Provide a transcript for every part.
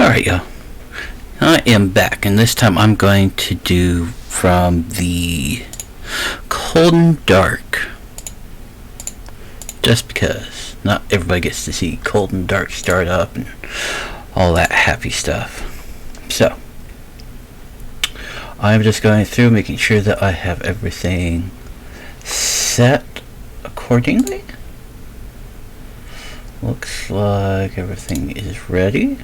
Alright, y'all. I am back, and this time I'm going to do from the Cold and Dark. Just because not everybody gets to see Cold and Dark start up and all that happy stuff. So, I'm just going through making sure that I have everything set accordingly. Looks like everything is ready.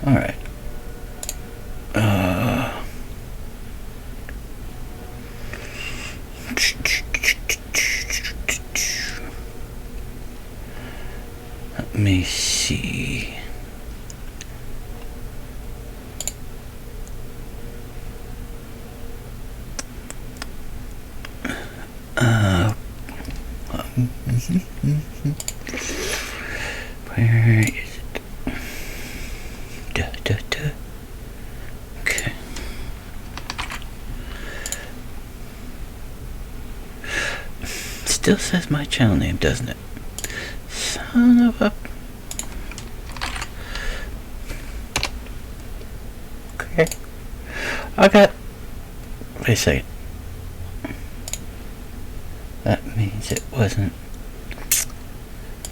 Alright. Let me see. Where is it? Okay. Still says my channel name, doesn't it? Son of a... Okay. I got... Wait a second. That means it wasn't...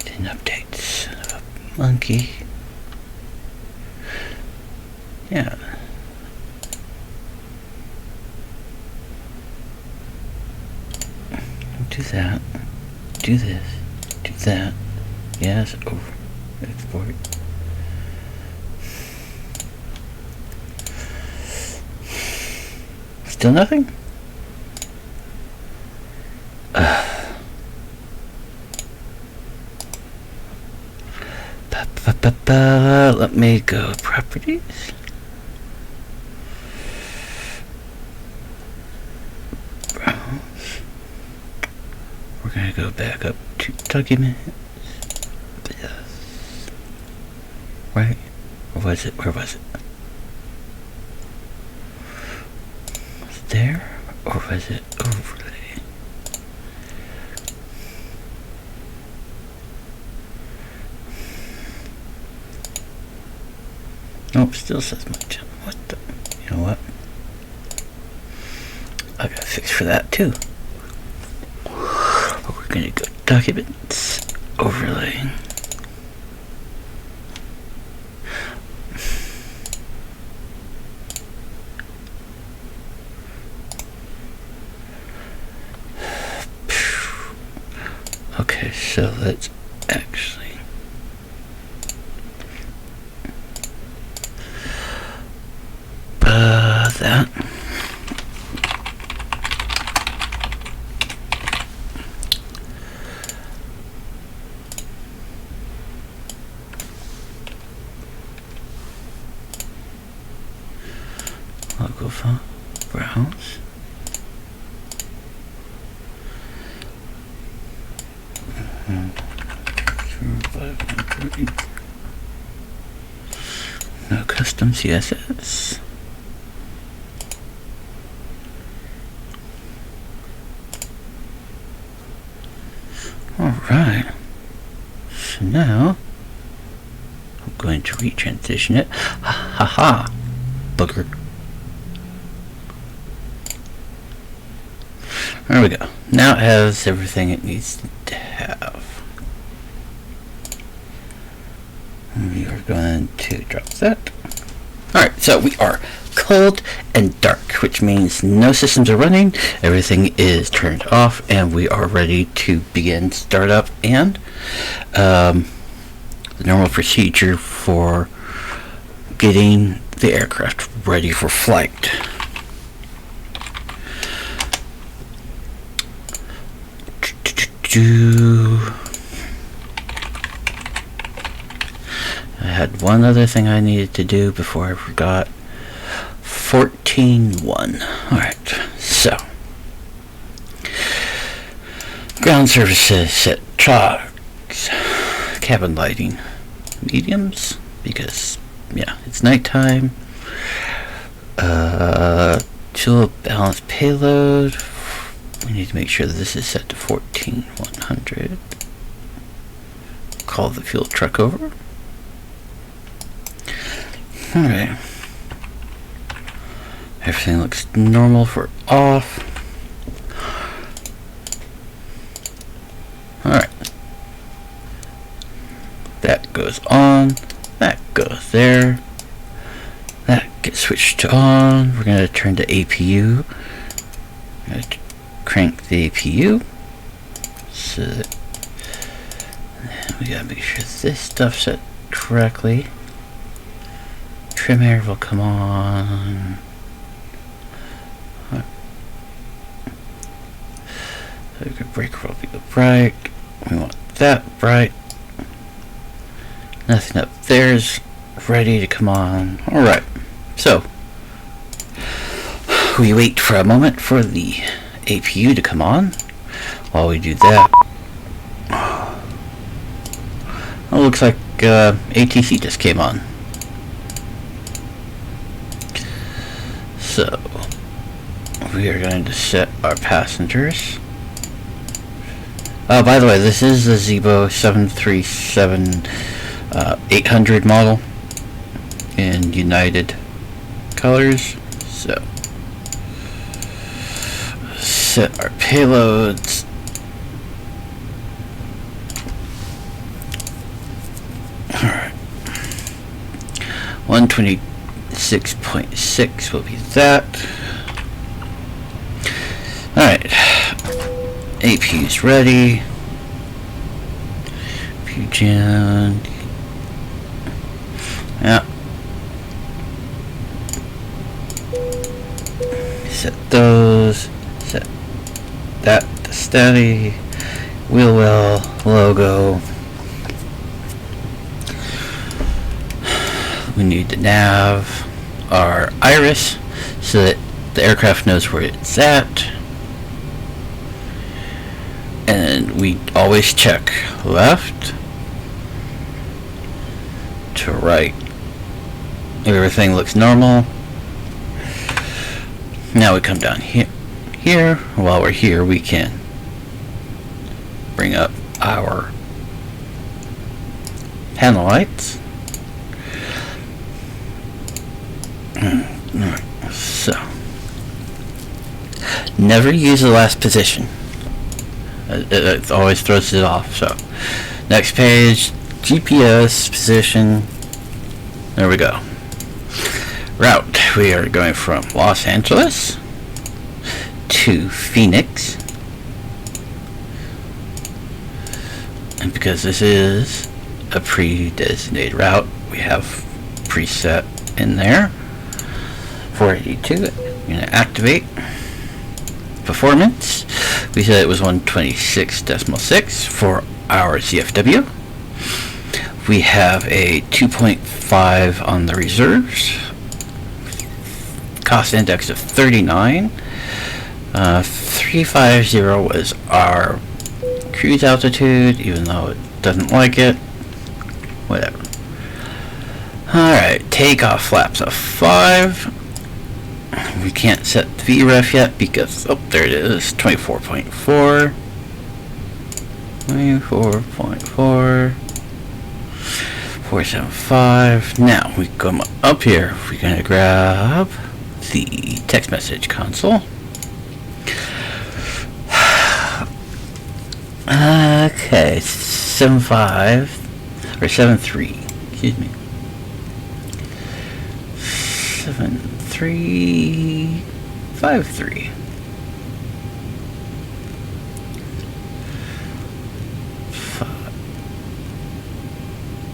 Didn't update. Son of a monkey. Yeah. Do that. Do this. Do that. Yes. Over. Export. Still nothing? Let me go properties. Browse. We're gonna go back up to documents. Yes. Right? Or was it? Where was it? Was it there? Or was it overlay? Nope, still says my channel. What the? You know what? I got a fix for that too. But we're gonna go documents, overlay. Okay, so let's actually. That. Local file. Browse. No custom CSS. Alright, so now I'm going to retransition it. Ha ha, booger. There we go. Now it has everything it needs to have. We are going to drop that. Alright, so we are cold and dark, which means no systems are running, everything is turned off, and we are ready to begin startup and the normal procedure for getting the aircraft ready for flight. I had one other thing I needed to do before I forgot. 14.1. Alright, so ground services set trucks, cabin lighting mediums, because yeah, it's nighttime. Fuel balance payload, we need to make sure that this is set to 14.100. call the fuel truck over. Alright. Everything looks normal for off. Alright. That goes on. That goes there. That gets switched to on. We're going to turn to APU. I'm going to crank the APU. So that we got to make sure this stuff's set correctly. Trim air will come on. So the breaker will be bright. We want that bright. Nothing up there is ready to come on. Alright, so we wait for a moment for the APU to come on. While we do that, it looks like ATC just came on. So we are going to set our passengers. By the way, this is the Zibo 737 800 model in United colors. So set our payloads. Alright. 126.6 will be that. Alright. APU's ready. Fusion. Yeah. Set those. Set that to steady. Wheel well logo. We need to nav our iris so that the aircraft knows where it's at. And we always check left to right. Everything looks normal. Now we come down here. While we're here, we can bring up our panel lights. So, never use the last position. It always throws it off. So, next page, GPS position. There we go. Route. We are going from Los Angeles to Phoenix. And because this is a pre-designated route, we have preset in there. 482. I'm going to activate. Performance. We said it was 126.6 for our CFW. We have a 2.5 on the reserves. Cost index of 39. 350 was our cruise altitude, even though it doesn't like it. Whatever. Alright, takeoff flaps of 5. We can't set VREF yet because, oh, there it is, 24.4. 24.4. 475. Now we come up here. We're going to grab the text message console. Okay, 75 or 73. Excuse me. 7353.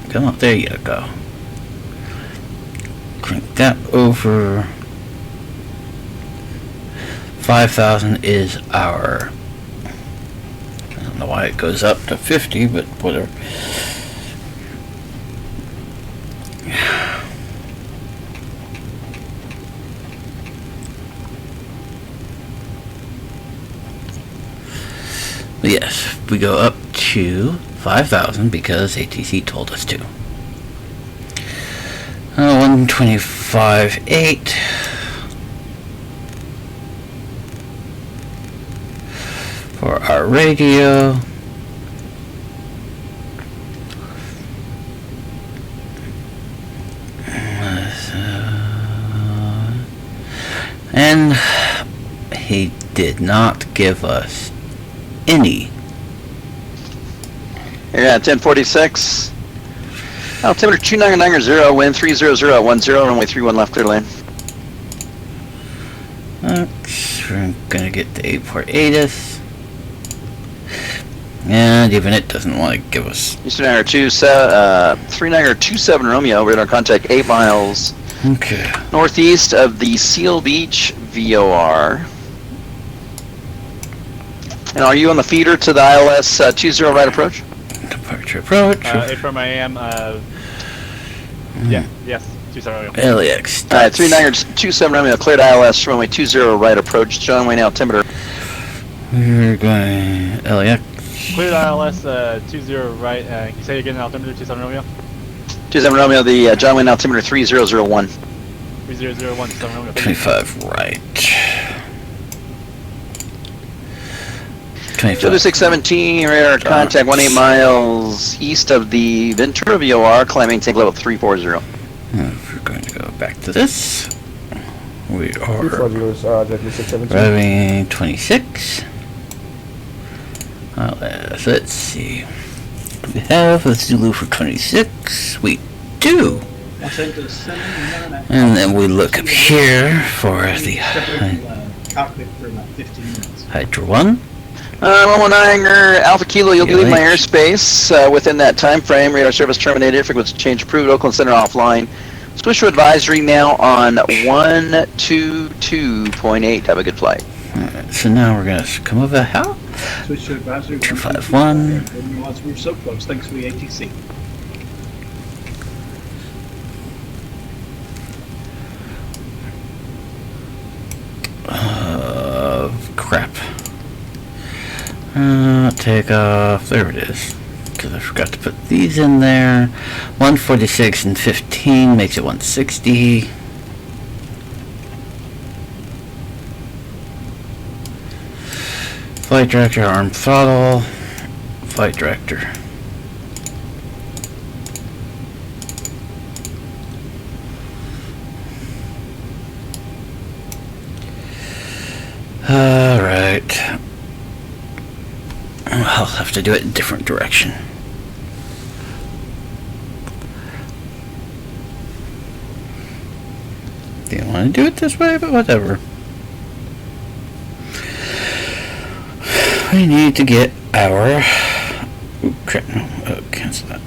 Come on, there you go. Crank that over. 5,000 is our. I don't know why it goes up to 50, but whatever. But yes, we go up to 5,000 because ATC told us to. 125.8. For our radio. And he did not give us any. Yeah, 1046. Altimeter 2990, wind 30010, runway 31 left, clear lane. We're gonna get the 8-port ATIS. And even it doesn't want to give us. Eastern Niagara 3927 Romeo, radar contact 8 miles. Okay. Northeast of the Seal Beach VOR. And are you on the feeder to the ILS 20 right approach? Departure approach. 8 from AM. Yeah, yes. 27 Romeo. LAX. Alright, 3927 Romeo, cleared ILS, runway 20 right approach. John Wayne altimeter. We're going LAX. Cleared ILS 20 right. Can you say again altimeter 27 Romeo? 27 Romeo, the John Wayne altimeter 3001. 3001 7 Romeo. 25 right. 25. Filter 617, radar contact 18 miles east of the Ventura VOR, climbing tank level 340. We're going to go back to this. We are 617. driving 26. Let's see. We have a Zulu for 26. We do. And then we look up here for the Hydra 1. 119 Alpha Kilo, you'll leave my airspace within that time frame. Radar service terminated. Frequency change approved. Oakland Center offline. Switch to advisory now on 122.8. Have a good flight. Alright, so now we're going to come over how? Switch to advisory. 251. We're so close. Thanks for the ATC. Crap. Take off. There it is. Because I forgot to put these in there. 146 and 15 makes it 160. Flight director, arm throttle. Flight director. Alright. I'll have to do it in a different direction. Didn't want to do it this way, but whatever. We need to get our... Ooh, crap, no. Cancel that.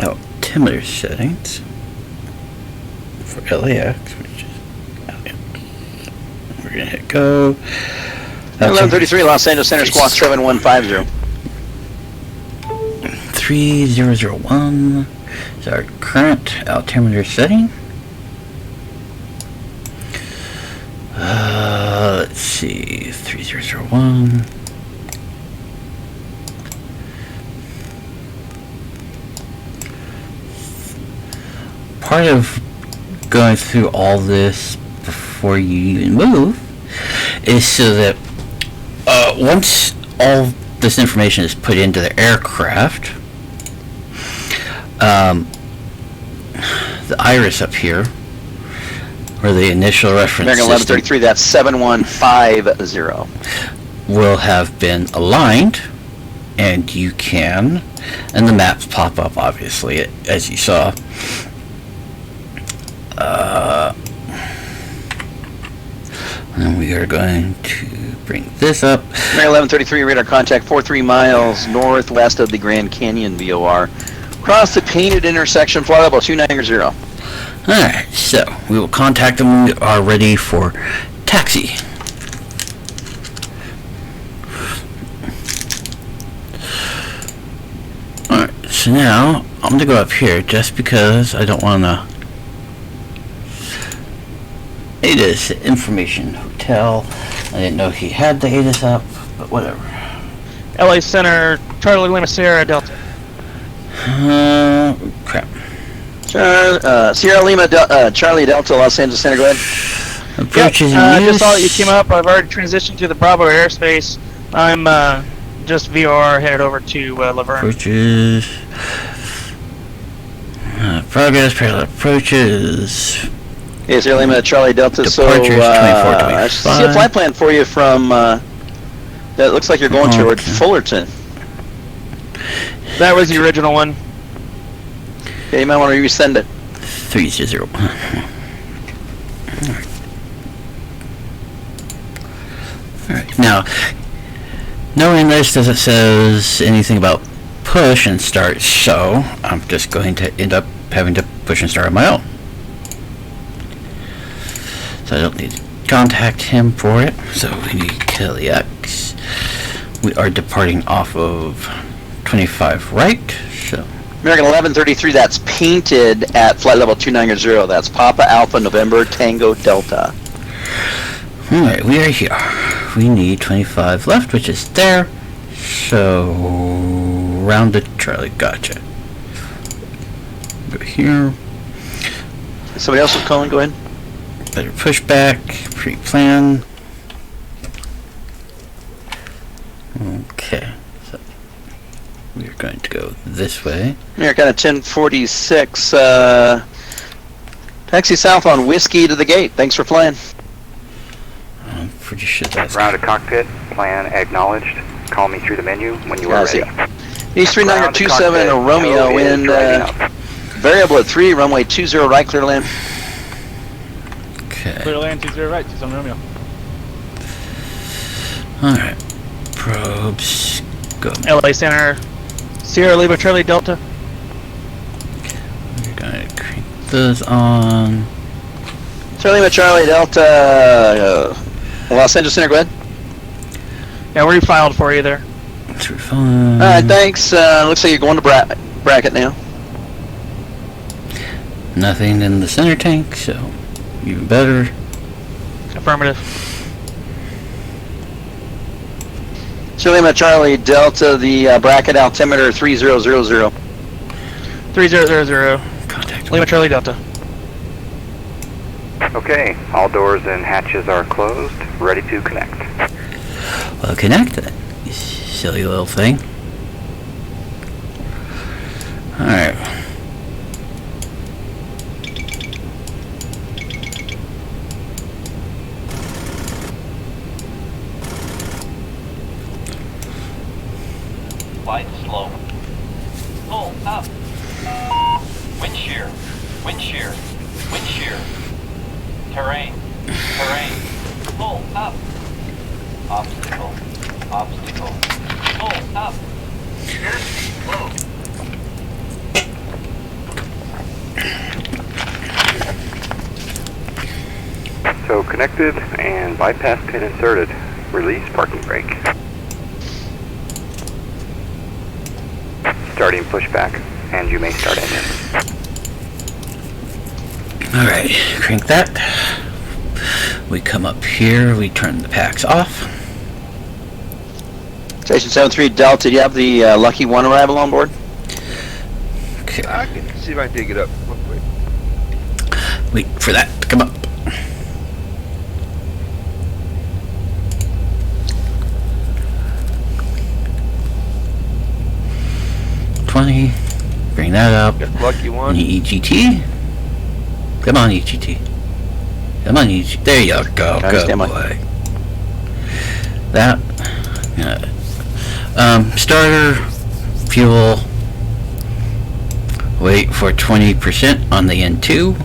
Altimeter settings for LAX, which is LAX. We're going to hit go. 1133 Los Angeles Center, squawk 7150. 3001 is our current altimeter setting. Let's see, 3001. Part of going through all this before you even move is so that once all this information is put into the aircraft, the iris up here, or the initial reference American 1133, that's 7150. will have been aligned, and you can, and the maps pop up obviously as you saw. And we are going to bring this up. American 1133, radar contact 43 miles northwest of the Grand Canyon VOR. Cross the painted intersection, flight level 290. Alright, so we will contact them when we are ready for taxi. Alright, so now I'm going to go up here just because I don't want to... ATIS Information Hotel. I didn't know he had the ATIS up, but whatever. LA Center, Charlie Lima Sierra Delta. Crap. Sierra Lima, Charlie Delta, Los Angeles Center, go ahead. Approaches I in just use. saw that you came up. I've already transitioned to the Bravo airspace. I'm just VR headed over to Laverne. Approaches. Progress, parallel approaches. Okay, Sierra Lima, Charlie Delta. Departures, 24, I see a 25. flight plan for you from. That looks like you're going toward Okay. Fullerton. That was the original one. Okay, you might want to resend it. 301. Alright, now, knowing this doesn't says anything about push and start, so I'm just going to end up having to push and start on my own. So I don't need to contact him for it. So we need Kelly X. We are departing off of 25 right, so American 1133, that's painted at flight level 290. That's Papa Alpha November Tango Delta. alright, we are here. We need 25 left, which is there. So round to Charlie, gotcha. Go here. Somebody else was calling, go ahead. Better push back, pre-plan. Okay, so we're going to go this way. American 1046, taxi south on Whiskey to the gate. Thanks for flying. I'm pretty sure that's Round to cockpit, plan acknowledged. Call me through the menu when you are I see. ready. East Ground to 3927 cockpit, Romeo no is in driving up. variable at 3, runway 20 right, clear to land. okay. Clear land 20 right, 27 Romeo. Alright. Probes. Go. LA Center, Sierra Lima, Charlie Delta. We're gonna crank those on. Charlie Lima, Charlie Delta, Los Angeles Center, go ahead. Yeah, we refiled for you there. Through fun. Alright, thanks. Looks like you're going to bracket now. Nothing in the center tank, so even better. Affirmative. Charlie Lima, Charlie Delta, the bracket altimeter 3000. 3000, Contact. Lima, Charlie Delta. Okay, all doors and hatches are closed. Ready to connect. Well, connect it. You silly little thing. Alright. Flight slow. Pull up. Wind shear. Wind shear. Wind shear. Terrain. Terrain. Pull up. Obstacle. Obstacle. Pull up. Airspeed low. So connected and bypass pin inserted. Release parking brake. Starting pushback, and you may start engine. Alright, crank that. We come up here, we turn the packs off. Station 73 Delta, do you have the Lucky 1 arrival on board? Okay, I can see if I can dig it up real quick. wait for that to come up. Bring that up. Got the lucky one. EGT. Come on, EGT. Come on, EGT. There you go. Gotta Good stand by. boy. That. Starter. Fuel. Wait for 20% on the N2.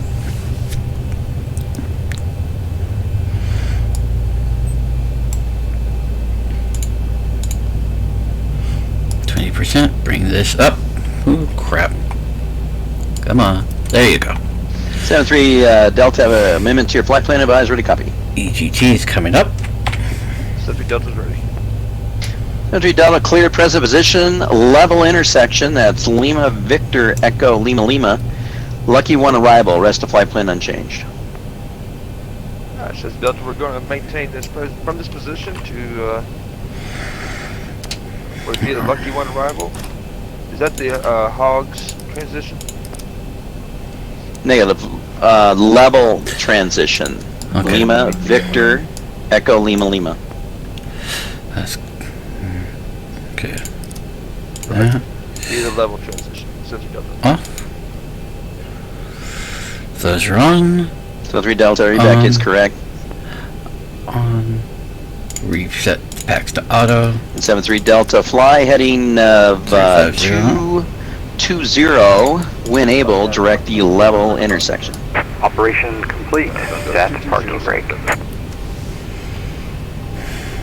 Bring this up. Ooh, crap. Come on. There you go. 73 Delta, have an amendment to your flight plan advised, ready copy. EGT is coming up. 73 Delta's ready. 73 Delta, clear present position, level intersection, that's Lima Victor Echo Lima Lima. Lucky 1 arrival, rest of flight plan unchanged. Alright, says Delta, we're going to maintain this from this position to would it be the Lucky 1 arrival? Is that the Hogs transition? Negative, level transition. Okay. Lima Victor Echo Lima Lima. That's okay. Be the level transition. 73 Delta. Off. Those are on. So 3 Delta, reback is correct. On reset packs to auto. And 7-3 Delta, fly heading of 220, when able, direct the level intersection. Operation complete. Set parking brake.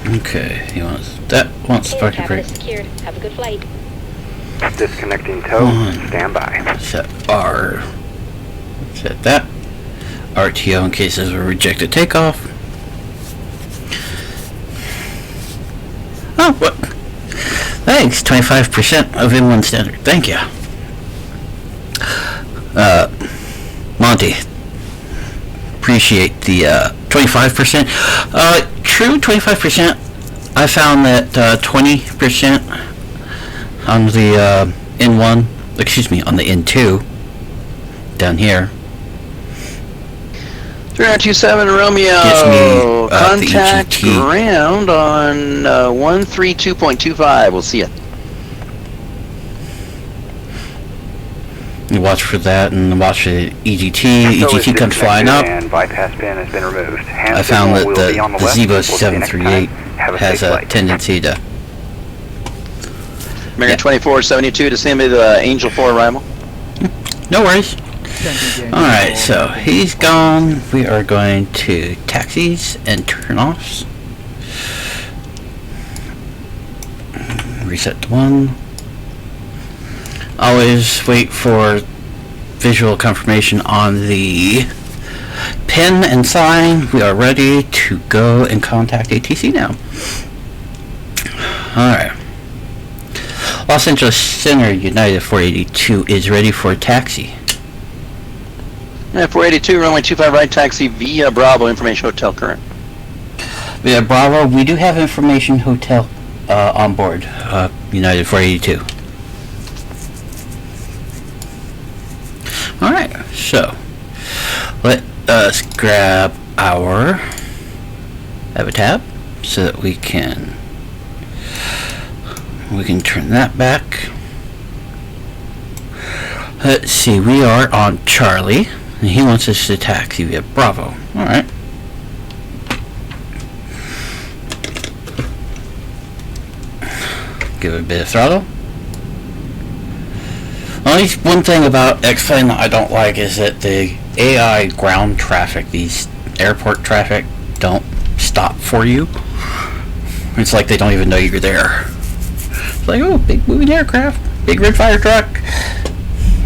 Okay, he wants that. Wants the parking brake. Secured. Have a good flight. Disconnecting tow. Stand by. Set R. Set that. RTO in case there's a rejected takeoff. Oh, what? Thanks, 25% of M1 standard. Thank you. Monty. Appreciate the 25%. True, 25%. I found that 20% on the N1, excuse me, on the N2 down here. 3927 Romeo, Gives me, the contact EGT. ground on 132.25. We'll see you. You watch for that and watch the EGT. Tow is EGT comes flying up. disconnected And bypass pin has been removed. Hand I found signal that will be on the left. Zebo We'll see you next 738 time. Have a has safe a flight. tendency to. American Yeah. 2472 to stand by the Angel 4 arrival. No worries. Alright, so he's gone. We are going to taxis and turn-offs. Reset to 1. Always wait for visual confirmation on the pin and sign. We are ready to go and contact ATC now. Alright. Los Angeles Center United 482 is ready for a taxi. 482, runway 25 right, taxi via Bravo, information hotel current. Yeah, Bravo, we do have information hotel on board, United 482. Alright, so let us grab our tab so that we can turn that back. Let's see, we are on Charlie. And he wants us to taxi via Bravo. Alright. Give it a bit of throttle. Only one thing about X-Plane that I don't like is that the AI ground traffic, these airport traffic, don't stop for you. It's like they don't even know you're there. It's like, oh, big moving aircraft, big red fire truck.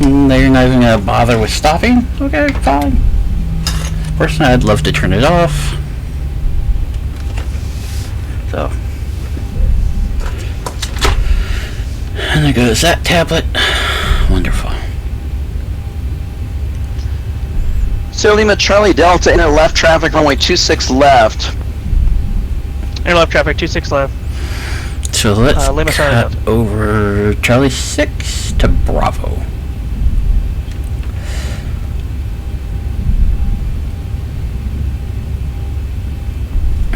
They're not even gonna bother with stopping? Okay, fine. Personally, I'd love to turn it off. So. And there goes that tablet. Wonderful. Sierra Lima Charlie Delta, inner left traffic, runway 26 left. Air left traffic, 26 left. So let's Lima Charlie cut over Charlie 6 to Bravo.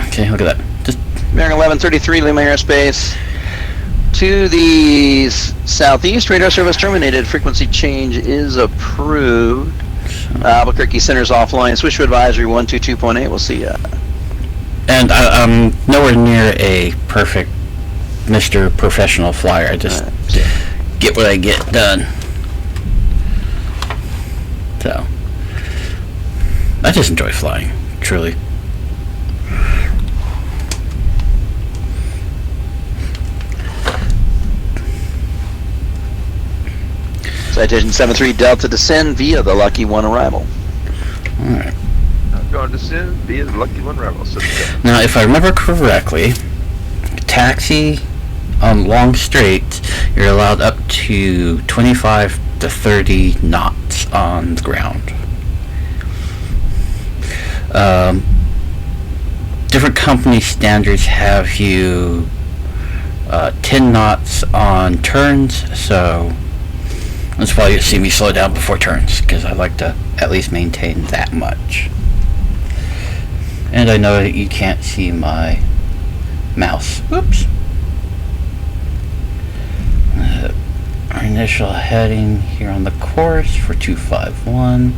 Okay, look at that. Just American 1133, Lima airspace. To the southeast, radar service terminated. Frequency change is approved. Albuquerque Center's offline. Switch to advisory 122.8. We'll see ya. and I'm nowhere near a perfect Mr. Professional Flyer. I just get what I get done. So I just enjoy flying, truly. Citation 73 Delta descend via the Lucky One arrival. Alright. I'm going to send via the Lucky One Rebel. Now, if I remember correctly, taxi on long straight, you're allowed up to 25 to 30 knots on the ground. Different company standards have you 10 knots on turns, so that's why you see me slow down before turns, because I like to at least maintain that much. And I know that you can't see my mouse. Oops. Our initial heading here on the course for 251.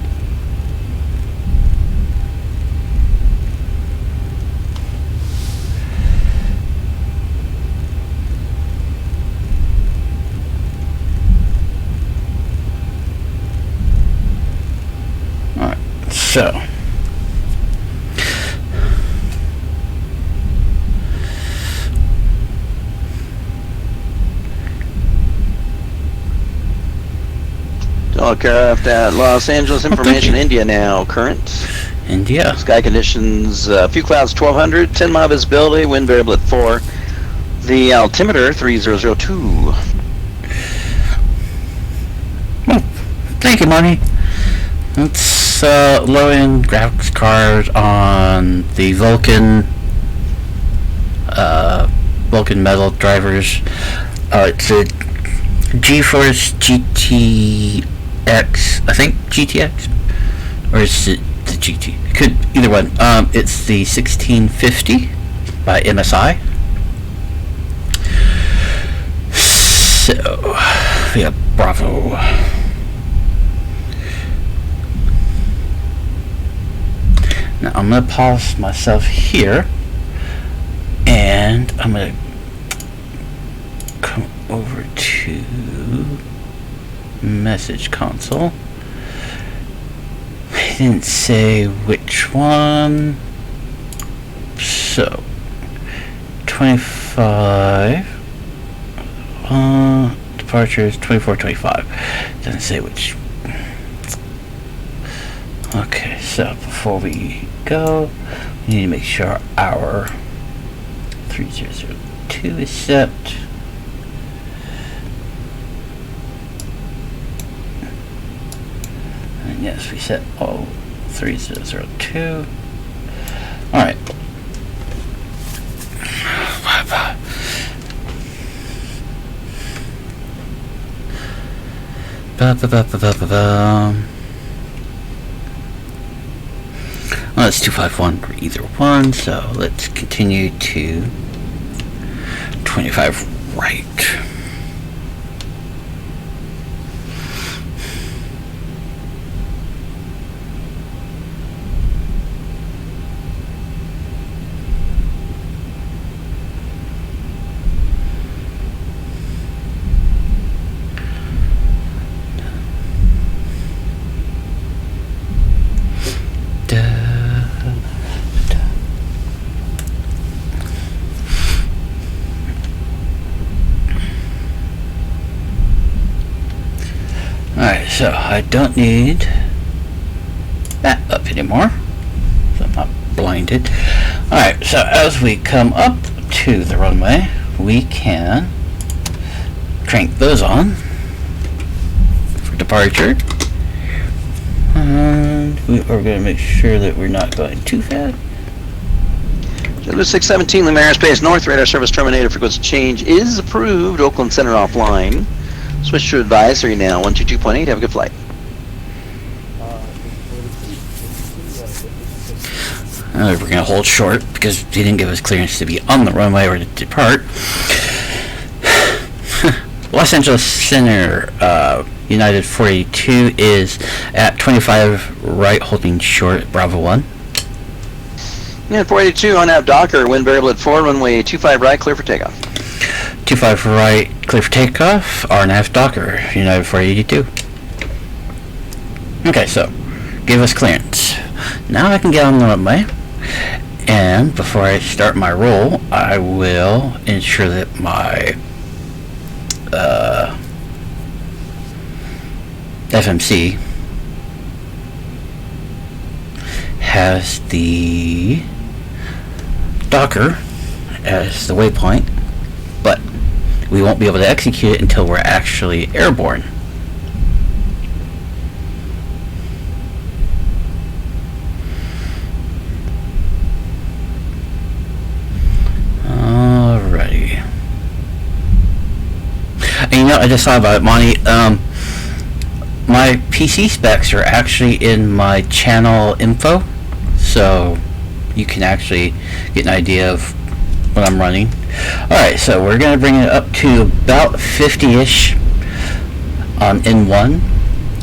so. Aircraft at Los Angeles Information, India now. Current. India. Sky conditions, few clouds 1200, 10 mile visibility, wind variable at 4. The altimeter 3002. Well, thank you, Money. It's low-end graphics card on the Vulcan metal drivers. It's a GeForce GTX, I think GTX, or is it the GT? Could either one. It's the 1650 by MSI. So we have Bravo. Now I'm gonna pause myself here, and I'm gonna come over to message console. I didn't say which one, so 25 departures 24-25. Doesn't say which. Okay, so before we go, we need to make sure our 3002 is set. And yes, we set all 3002. Alright. Well, it's 251 for either one, so let's continue to 25 right. Alright, so I don't need that up anymore, so I'm not blinded. Alright, so as we come up to the runway, we can crank those on for departure. And we are going to make sure that we're not going too fast. JetBlue 617, Lima Aerospace North, radar service terminated, frequency change is approved, Oakland Center offline. Switch to advisory now, 122.8, have a good flight. We're going to hold short because he didn't give us clearance to be on the runway or to depart. Los Angeles Center, United 482 is at 25 right, holding short, Bravo 1. United 482 on out Docker, wind variable at 4, runway 25 right, clear for takeoff. 25 right, clear for takeoff, RNAV Docker, United 482. Okay, so, give us clearance. Now I can get on the runway, and before I start my roll, I will ensure that my FMC has the Docker as the waypoint, but we won't be able to execute it until we're actually airborne. Alrighty. And you know, I just thought about it, Monty. My PC specs are actually in my channel info, so you can actually get an idea of what I'm running. Alright, so we're going to bring it up to about 50-ish on N1.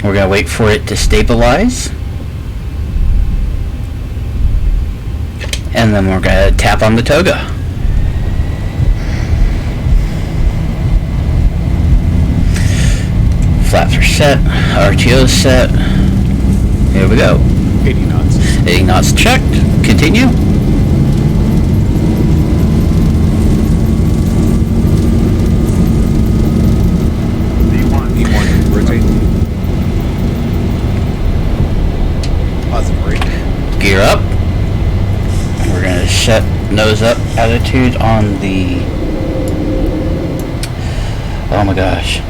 We're going to wait for it to stabilize. And then we're going to tap on the toga. Flaps are set, RTO's set. Here we go. 80 knots. 80 knots checked. Continue. E1, rotate. Positive rate. Gear up. We're going to set nose up attitude on the, oh my gosh,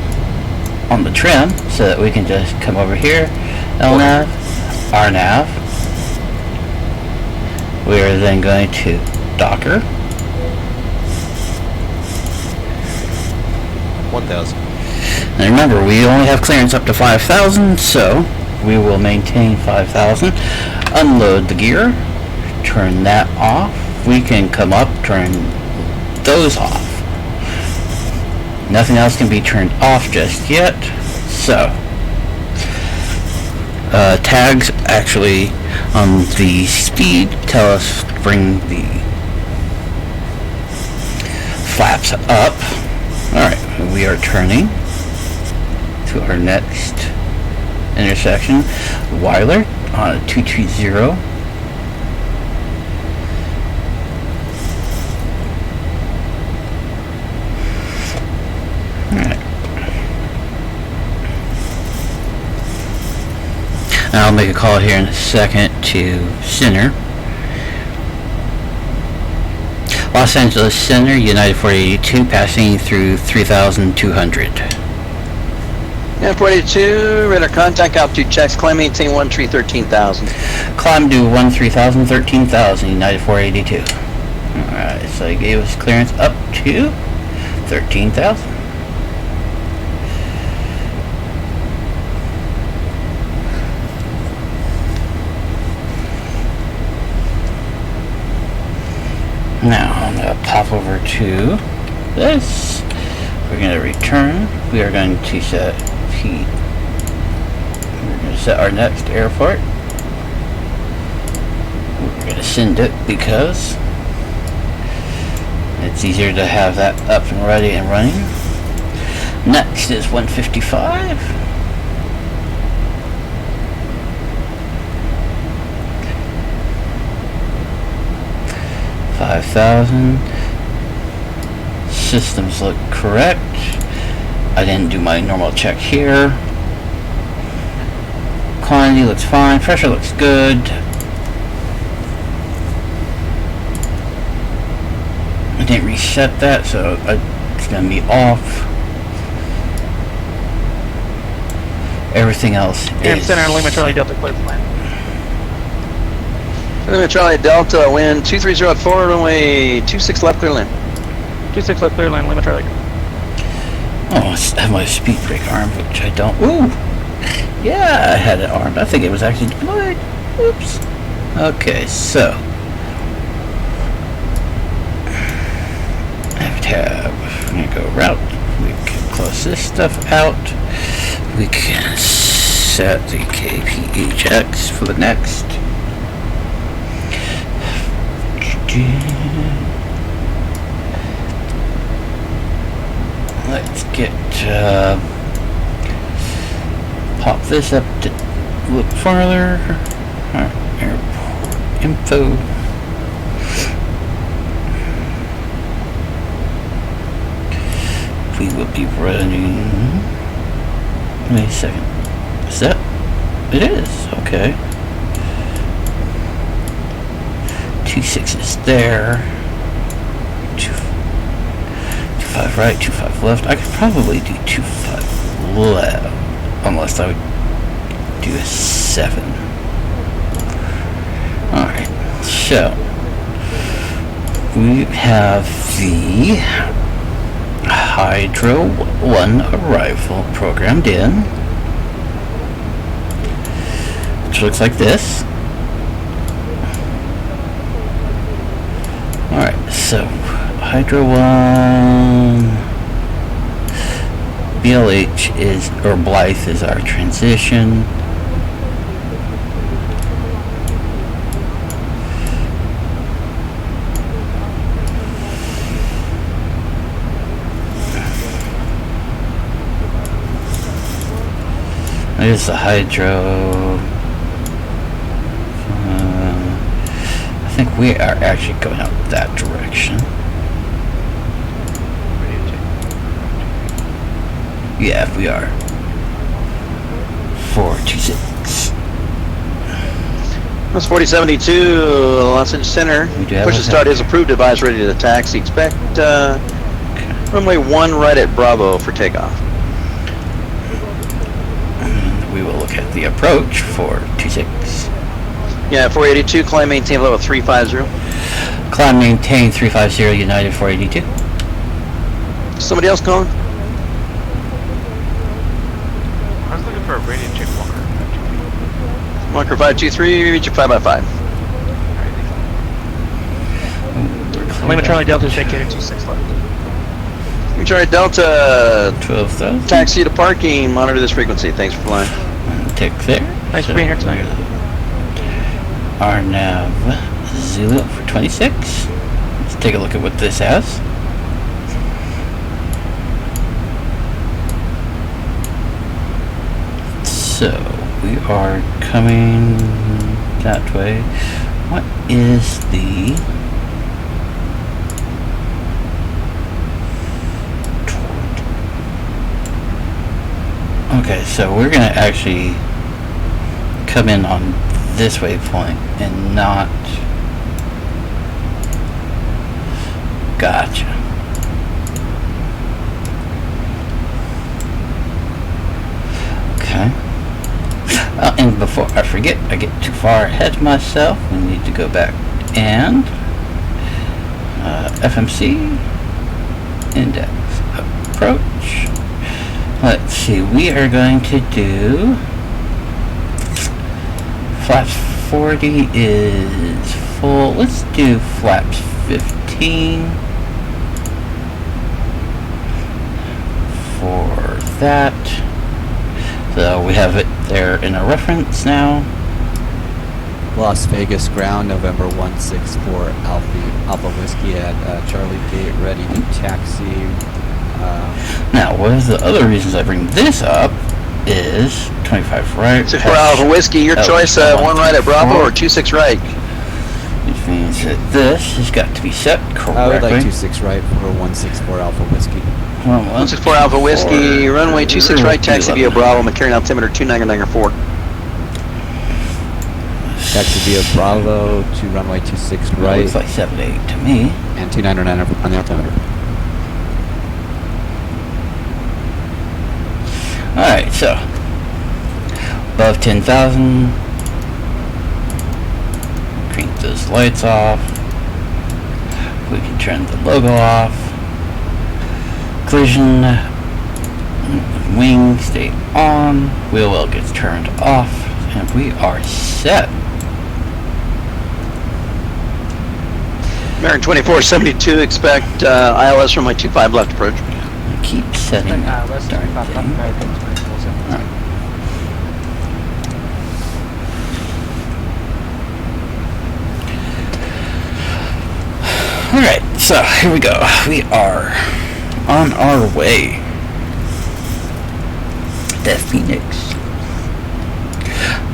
on the trim, so that we can just come over here, LNAV, RNAV. We are then going to Docker. 1,000. And remember, we only have clearance up to 5,000, so we will maintain 5,000. Unload the gear, turn that off. We can come up, turn those off. Nothing else can be turned off just yet. So, tags actually on the speed tell us to bring the flaps up. Alright, we are turning to our next intersection. Weiler on a 220. I'll make a call here in a second to Center. Los Angeles Center, United 482, passing through 3,200. And 42, radar contact, altitude checks, climb maintain 1 tree 13,000. Climb to 13,000, 13,000, United 482. Alright, so he gave us clearance up to 13,000. Now, I'm going to pop over to this. We're going to return. We are going to set P. We're going to set our next airport. We're going to send it because it's easier to have that up and ready and running. Next is 155. 5,000. Systems look correct. I didn't do my normal check here. Quantity looks fine. Pressure looks good. I didn't reset that, so it's going to be off. Everything else And is... Center Lima Charlie Delta clear for land. Lima Charlie Delta, wind 2304, runway 26 left, clear land. 26 left clear land, Lima Charlie. Oh, I have my speed brake armed, which I don't. Ooh! Yeah, I had it armed. I think it was actually deployed. Oops. Okay, so. Tab. We're gonna go route. We can close this stuff out. We can set the KPHX for the next. Let's get pop this up to look farther. Alright, airport info. We will be running. Wait a second. Is that? It is. Okay. 26 is there. 25 right, 25 left. I could probably do 25 left, unless I would do a 7. Alright, so we have the Hydro 1 arrival programmed in, which looks like this. Alright, so Hydro 1 BLH is, or Blythe is our transition. There's the Hydro. we are actually going out that direction. Yeah, we are. 426. That's 4072, Los Angeles Center. We do have Push a to start is approved. Advise ready to taxi. Expect runway 1 right at Bravo for takeoff. And we will look at the approach for 26. Yeah, 482, climb maintain level 350. Climb maintain 350 United 482. Somebody else calling? I was looking for a radio check walker. Marker 523, reach at 5x5. Lima Charlie Delta is vacated 26 left. You try Delta, 12,000. taxi to parking, monitor this frequency. Thanks for flying. Tick there. Thanks for being here tonight. RNAV Zulu for 26. Let's take a look at what this has. So, we are coming that way. What is the... Okay, so we're gonna actually come in on this waypoint and not... Gotcha. Okay. And before I forget, I get too far ahead of myself, we need to go back and FMC index approach. Let's see, we are going to do flaps 40 is full. Let's do flaps 15 for that. So we have it there in a reference now. Las Vegas ground, November 164 Alpha Whiskey at Charlie Gate, ready to taxi. Now, one of the other reasons I bring this up is 25 right. 64 Alpha Whiskey, your choice, 1 right at Bravo or 26 right. Which means that this has got to be set correctly. I would like 26 right for 164 Alpha Whiskey. 164 Alpha Whiskey, runway 26 right, taxi via Bravo, McCarran altimeter 2994. Taxi via Bravo to runway 26 right. Looks like 78 to me. And 299 on the altimeter. Alright, so above 10,000. Crank those lights off. We can turn the logo off. Collision wing stay on. Wheel well gets turned off, and we are set. American 2472, expect ILS runway 25 left approach. Keep setting up. West Darn 25 thing. left, American 2472. Alright, so here we go. We are on our way to Phoenix.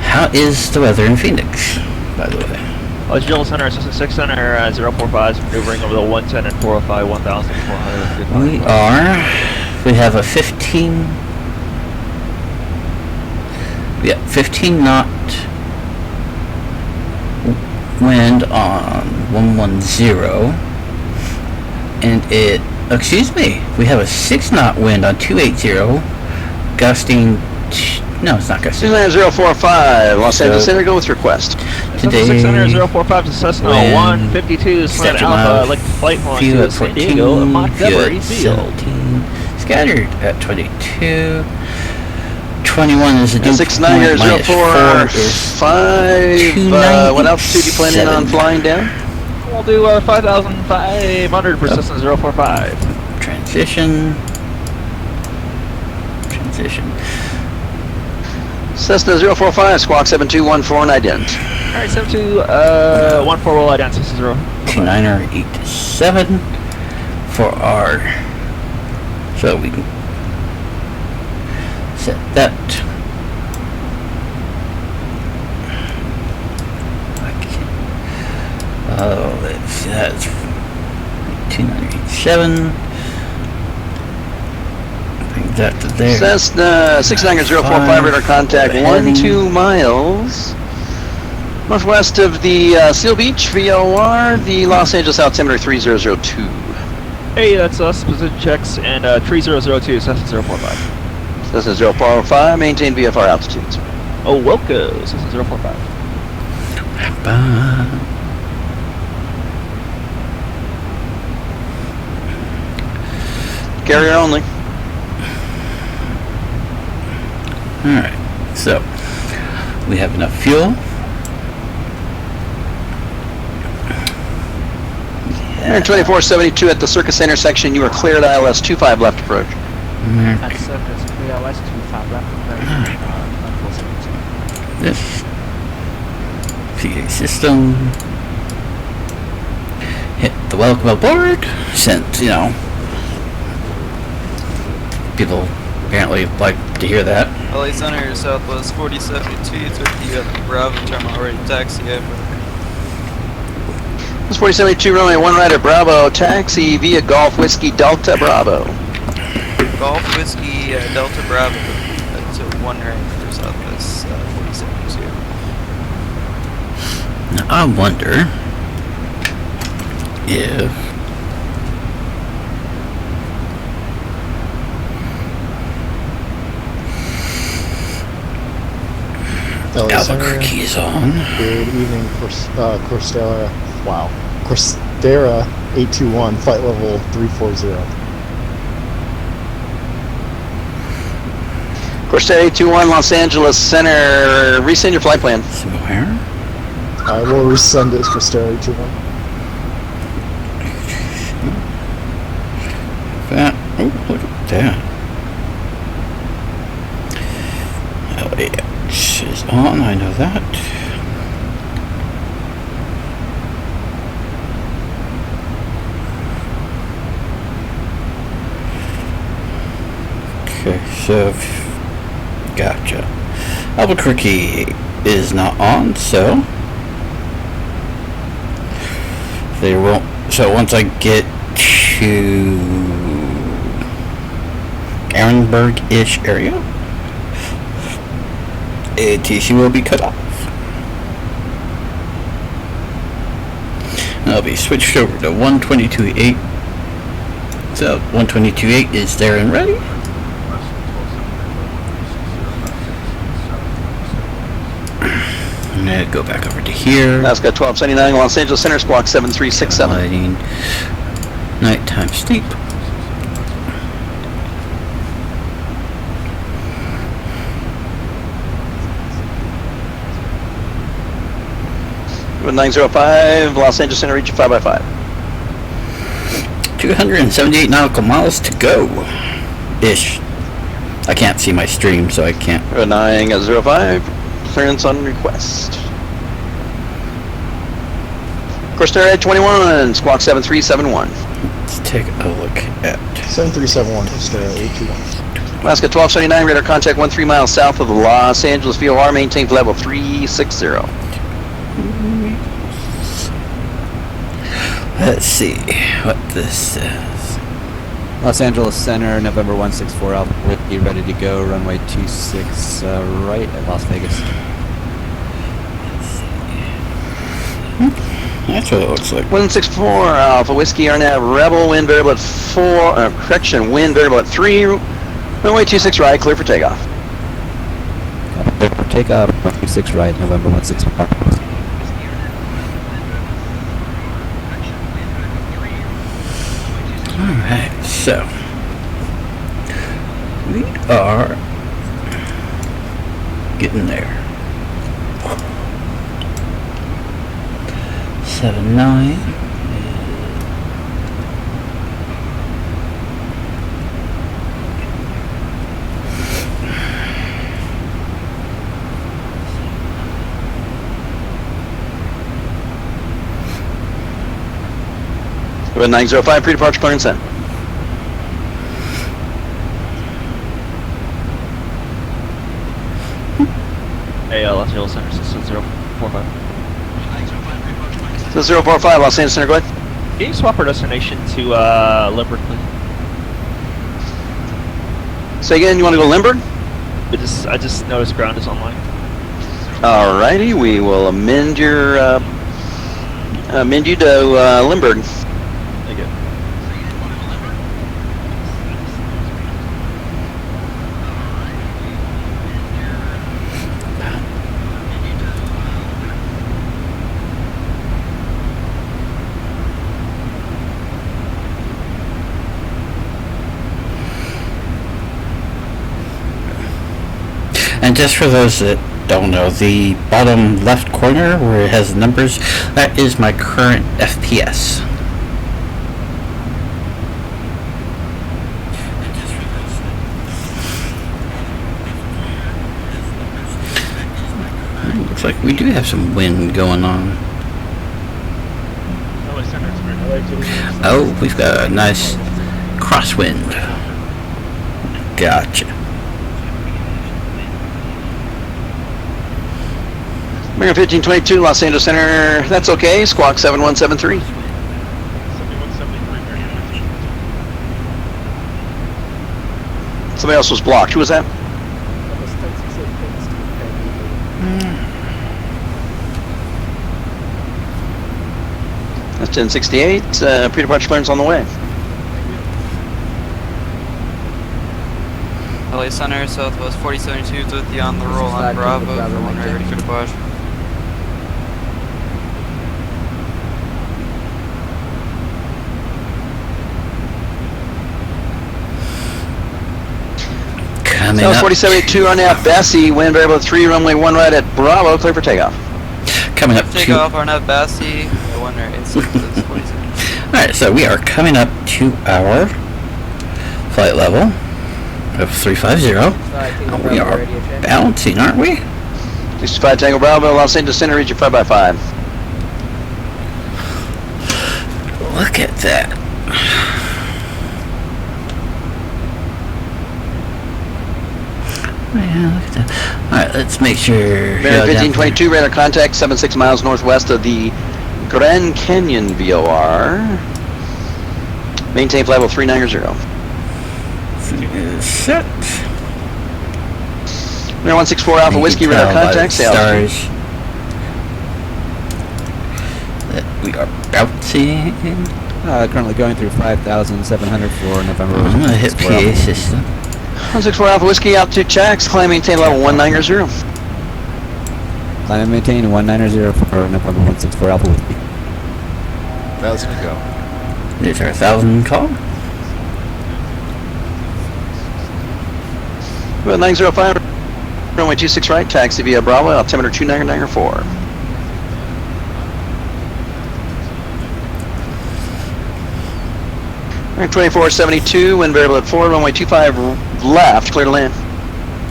How is the weather in Phoenix, by the way? General Center, Assistant 6 Center, 045 is maneuvering over the 110 and 405, 1,400. We have a 15 knot wind on 110, and we have a 6 knot wind on 280, gusting, no, it's not gusting. 29045, Los Angeles Center, go with request. Today, 6 Center, 045 to Cessna, wind 152, Slant Center Alpha, Love, electric flight launch few to at San 14, Diego, few Montgomery at Field. 17, scattered at 22, 21 is the dew 6904, what altitude you planning on flying down? We'll do 5,500 for Cessna 045. Transition. Cessna 045, squawk 7214 and ident. Alright, 7214 will ident, Cessna 0. 2987 for our, so we can set that. Let's see, that's 2987. Bring that to there. Cessna 69045, radar contact 12 miles. Northwest of the Seal Beach, VLR, the Los Angeles altimeter 3002. Hey, that's us. Position checks and 3002, Cessna 045. Cessna 045, maintain VFR altitudes. Oh, Wilco, Cessna 045. Carrier only. Alright, so we have enough fuel. 2472 at the Circus intersection. You are cleared ILS 25 left approach. At Circus, PLS 25 left approach. This PA system. Hit the welcome aboard. Since, you know, people apparently like to hear that. LA Center, Southwest 4072, took you at the Bravo terminal, ready to taxi over. This 4072 runway 1 right at Bravo, taxi via Golf Whiskey Delta Bravo. Golf Whiskey Delta Bravo to 1 right for Southwest 4072. Now, I wonder if Albuquerque is on. Good evening, Costera. Wow. Costera 821, flight level 340. Costera 821, Los Angeles Center. Resend your flight plan. Somewhere? I will resend it, Costera 821. That. Oh, look at that. LAX is on, I know that. Okay, so gotcha. Albuquerque is not on, so they won't. So once I get to Ehrenberg-ish area, ATC will be cut off. And I'll be switched over to 122.8. So 122.8 is there and ready. I'm gonna go back over to here. Alaska 1279, Los Angeles Center, squawk 7367. Lighting, nighttime sleep. With 905, Los Angeles Center, reach 5x5. 278 nautical miles to go. Ish. I can't see my stream, so I can't. 905, clearance on request. Costera 21, squawk 7371. Let's take a look at 7371, Costera 821. Alaska 1279, radar contact 13 miles south of the Los Angeles VOR, maintain level 360. Let's see what this says. Los Angeles Center, November 164 Alpha Whiskey, ready to go, runway 26 right at Las Vegas. That's what it looks like. 164 Alpha Whiskey, RNAV Rebel, wind variable at 4, wind variable at 3, runway 26 right, clear for takeoff. Clear for takeoff, 26 right, November 164. Alright, so we are getting there. 79. With 905, pre-departure clearance in. Hey, Los Angeles Center, Cessna 045. So 045, Los Angeles Center, go ahead. Can you swap our destination to Limburg, please? Say again, you want to go Limburg? I just noticed ground is online. Alrighty, we will amend you to Limburg. Thank you. And just for those that don't know, the bottom left corner where it has the numbers, that is my current FPS. Looks like we do have some wind going on. Oh, we've got a nice crosswind. Gotcha. American 1522, Los Angeles Center, that's okay. Squawk 7173. Somebody else was blocked. Who was that? That's 1068. Pre-departure clearance on the way. LA Center, Southwest 4072 with you on the roll on Bravo. For one ready for departure. Coming South up. 4072 on out Bessie, wind variable 3, runway 1 right at Bravo, clear for takeoff. Coming up Take off, Arnett Bassi, 1 right, 47. Alright, so we are coming up to our flight level of 350. And we are bouncing, aren't we? 65 Tango Bravo, Los Angeles Center, reach your 5x5. Look at that. Yeah, look at that. Alright, let's make sure. American 1522, radar contact 76 miles northwest of the Grand Canyon VOR. Maintain flight level 390. Set. 164 Alpha Whiskey, radar contact, stars. That we are bouncing. Currently going through 5,700 for November. I'm gonna hit PA system. 164 Alpha Whiskey, altitude checks, climb maintain level 190. Climb and maintain 190 for November 164 Alpha Whiskey. 1,000 to go. There's our 1,000 call. Well, 905, runway 26 right, taxi via Bravo, altimeter 2994. American 2472, wind variable at 4, runway 25 left, clear to land.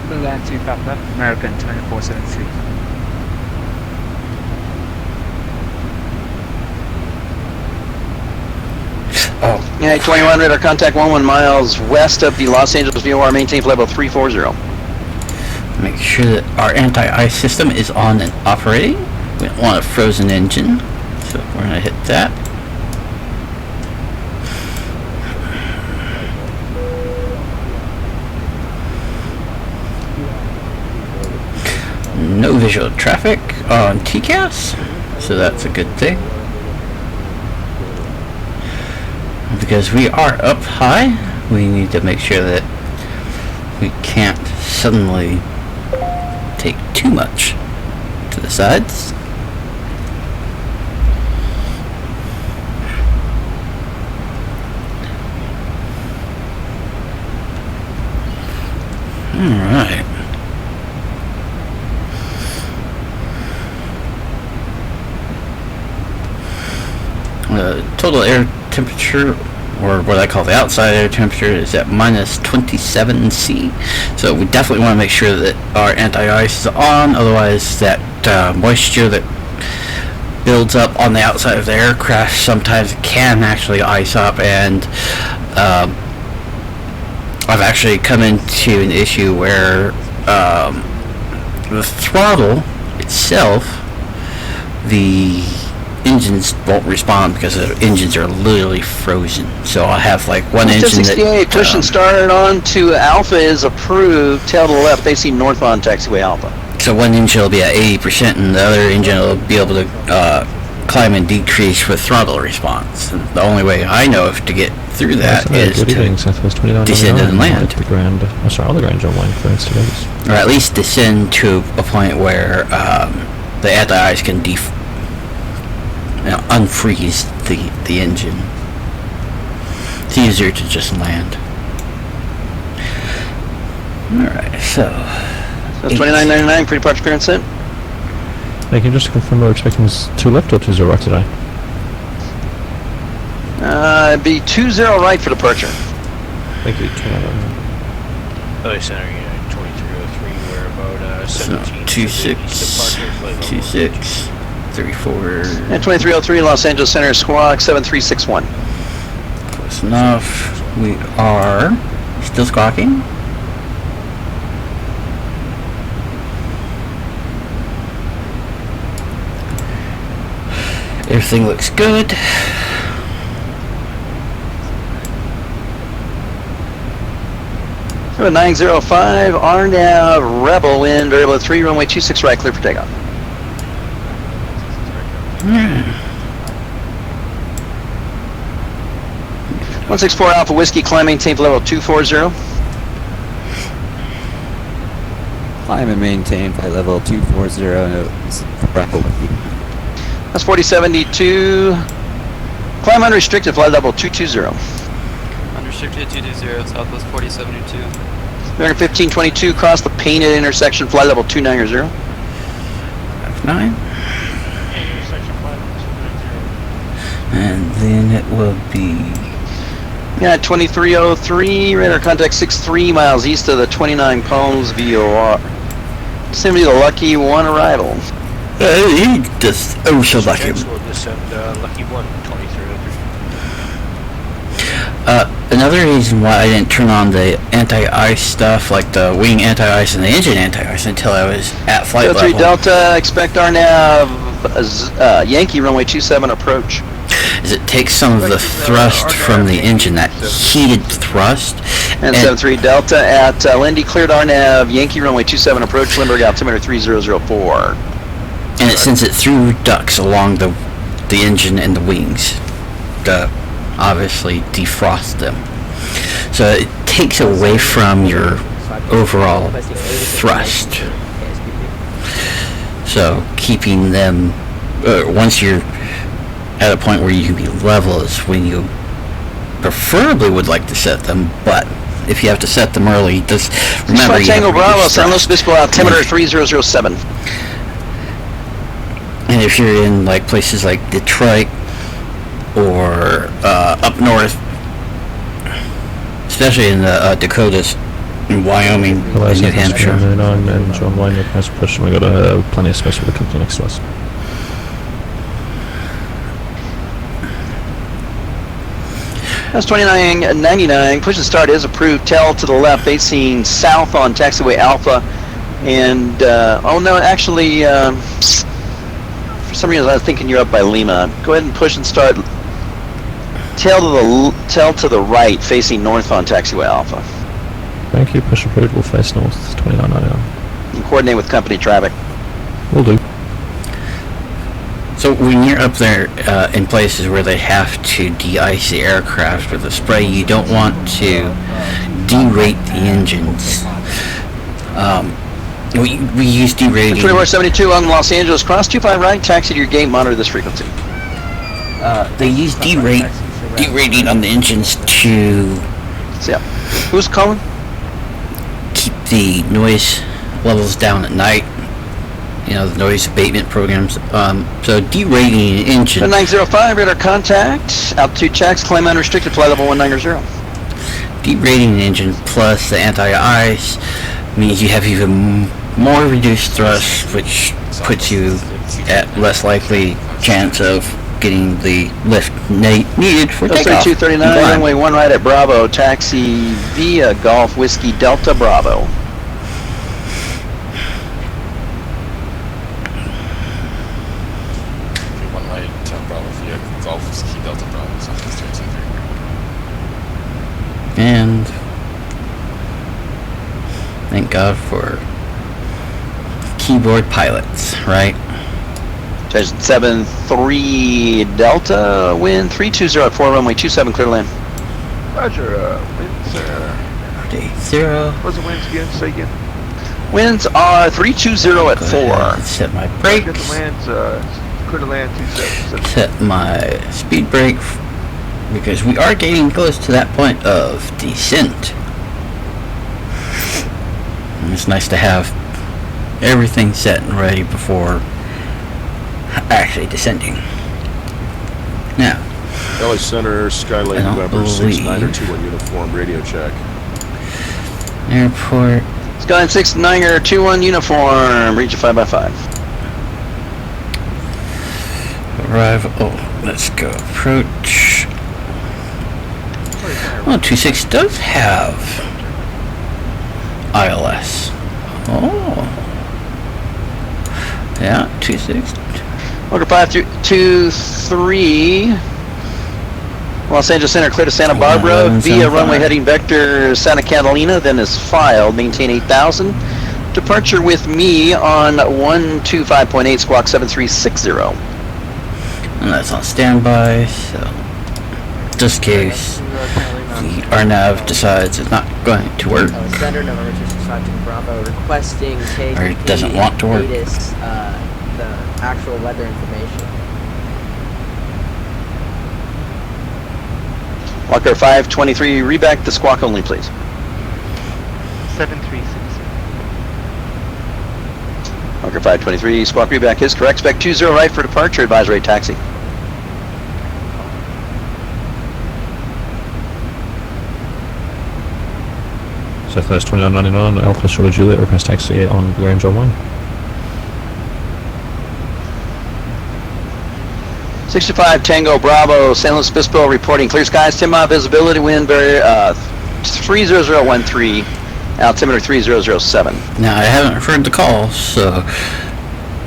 Clear land 25 left, American 2472. Oh. Yeah, 21 radar contact 11 miles west of the Los Angeles VOR, maintain flight level 340. Make sure that our anti-ice system is on and operating. We don't want a frozen engine, so we're gonna hit that. No visual traffic on TCAS, so that's a good thing. Because we are up high, we need to make sure that we can't suddenly take too much to the sides. Alright. Total air temperature, or what I call the outside air temperature, is at minus 27 C. So we definitely want to make sure that our anti-ice is on, otherwise that moisture that builds up on the outside of the aircraft sometimes can actually ice up, and I've actually come into an issue where the throttle itself, the engines won't respond because the engines are literally frozen. So I'll have like one engine 1068, push and start on to Alpha is approved. Tail to the left, facing northbound taxiway Alpha. So one engine will be at 80% and the other engine will be able to climb and decrease with throttle response. And the only way I know of to get through that is good evening, to Southwest 29 descend and land. The Grand, all the Grand Jump line clearance to Vegas. Or at least descend to a point where the anti-ice can unfreeze the engine. It's easier to just land. Alright, so 2999, pre-departure clearance set. Hey, can you just confirm we're expecting this 2 left or 20 right today? It'd be 20 right for departure. Thank you. LA Center Unit 2303, we're about 17. 26, 26, 34. And 2303, Los Angeles Center, squawk 7361. Close enough. We are still squawking. Everything looks good. So 905, RNAV, Rebel, wind, variable 3, runway 26 right, clear for takeoff. 164 Alpha Whiskey, climb, maintain level 240. Climb and maintain flight level 240. Bravo Whiskey. That's 4072. Climb unrestricted, flight level 220. Unrestricted 220, Southwest 4072. 1522, cross the painted intersection, flight level 290. F9. And then it will be... Yeah, 2303, radar contact 63 miles east of the 29 Palms VOR. Simply the Lucky 1 arrival. He just so lucky. We'll descend Lucky 1, 2303. Another reason why I didn't turn on the anti-ice stuff, like the wing anti-ice and the engine anti-ice, until I was at flight level. 03 Delta, expect RNAV, Yankee runway 27 approach. Is it takes some of the thrust from the engine, that heated thrust. And 73 Delta at Lindy, cleared RNAV, Yankee runway 27 approach, Limburg altimeter 3004. And it sends it through ducts along the engine and the wings to obviously defrost them. So it takes away from your overall thrust. So keeping them, once you're at a point where you can be level is when you preferably would like to set them, but if you have to set them early, just remember you Tango have to Bravo, reduce San Luis thrust. Obispo altimeter 3007. And if you're in like places like Detroit or up north, especially in the Dakotas, in Wyoming, and New Hampshire. And John Wayne, nice push, and we got plenty of space for the company next to us. That's 2999. Push and start is approved. Tail to the left, facing south on taxiway Alpha. And oh no, actually, for some reason I was thinking you're up by Lima. Go ahead and push and start. Tail to the right, facing north on taxiway Alpha. Thank you. Push approved. We'll face north. 2999. And coordinate with company traffic. Will do. So when you're up there in places where they have to de-ice the aircraft with a spray, you don't want to derate the engines. We use derating. 2472 on Los Angeles, cross 25 right, taxi to your gate, monitor this frequency. They use derating on the engines to Who's calling? keep the noise levels down at night. You know, the noise abatement programs. So derating an engine. 905, radar contact, altitude checks, climb unrestricted, flight level 190. Derating an engine plus the anti-ice means you have even more reduced thrust, which puts you at less likely chance of getting the lift needed for takeoff. 3239, runway 1 right at Bravo, taxi via Golf Whiskey Delta Bravo. One right, Golf Whiskey Delta Bravo, Southwest 13. And thank God for keyboard pilots, right? 7-3 Delta, wind 320 at 4, runway 27, clear to land. Roger, winds, 0. what's the winds again? Say again. Winds are 320 at 4. Set my Get brakes. the winds, clear to land 27. Set my speed brake because we are getting close to that point of descent. And it's nice to have everything set and ready before actually descending. Now, LA Center, Skylane November 6921 uniform radio check. Airport. Skyline 6921 uniform, region 5x5. Arrive. Oh, let's go. Approach. Oh, 26 does have ILS. Oh. Yeah, 26. Order 523. Los Angeles Center, clear to Santa Barbara via runway heading vector Santa Catalina, then is filed. Maintain 8,000. Departure with me on 125.8 squawk 7360. And that's on standby, so just in case the RNAV decides it's not going to work. Center November 265 Bravo requesting Or it doesn't want to work. latest, the actual weather information. Walker 523, reback the squawk only, please. 7360. Walker 523, squawk reback is correct. Spec 20 right for departure, advisory taxi. Southwest 2999, Alpha Sierra Juliet, request taxi on Range 1. 65 Tango Bravo, San Luis Obispo reporting clear skies, 10 mile visibility, wind very 30013, altimeter 3007. Now, I haven't heard the call, so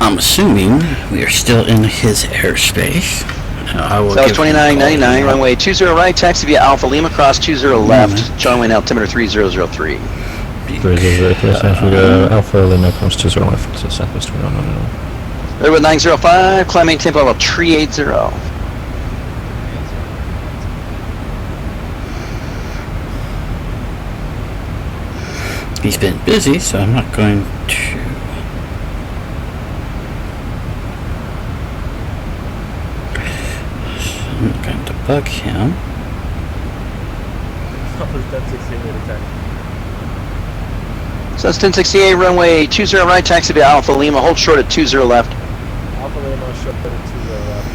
I'm assuming we are still in his airspace. I will So give 2999, runway 20 right, taxi via Alpha Lima, cross 20 left, John Wayne altimeter 3003. 3003, so we go Alpha Lima comes 20 left to Southwest 2999. There with 905, climbing tempo of 380. He's been busy, so I'm not going to. I'm not going to bug him. So that's 1068, runway 20 right, taxi via Alpha Lima, hold short at 20 left. Alpha Lima short at 20 left.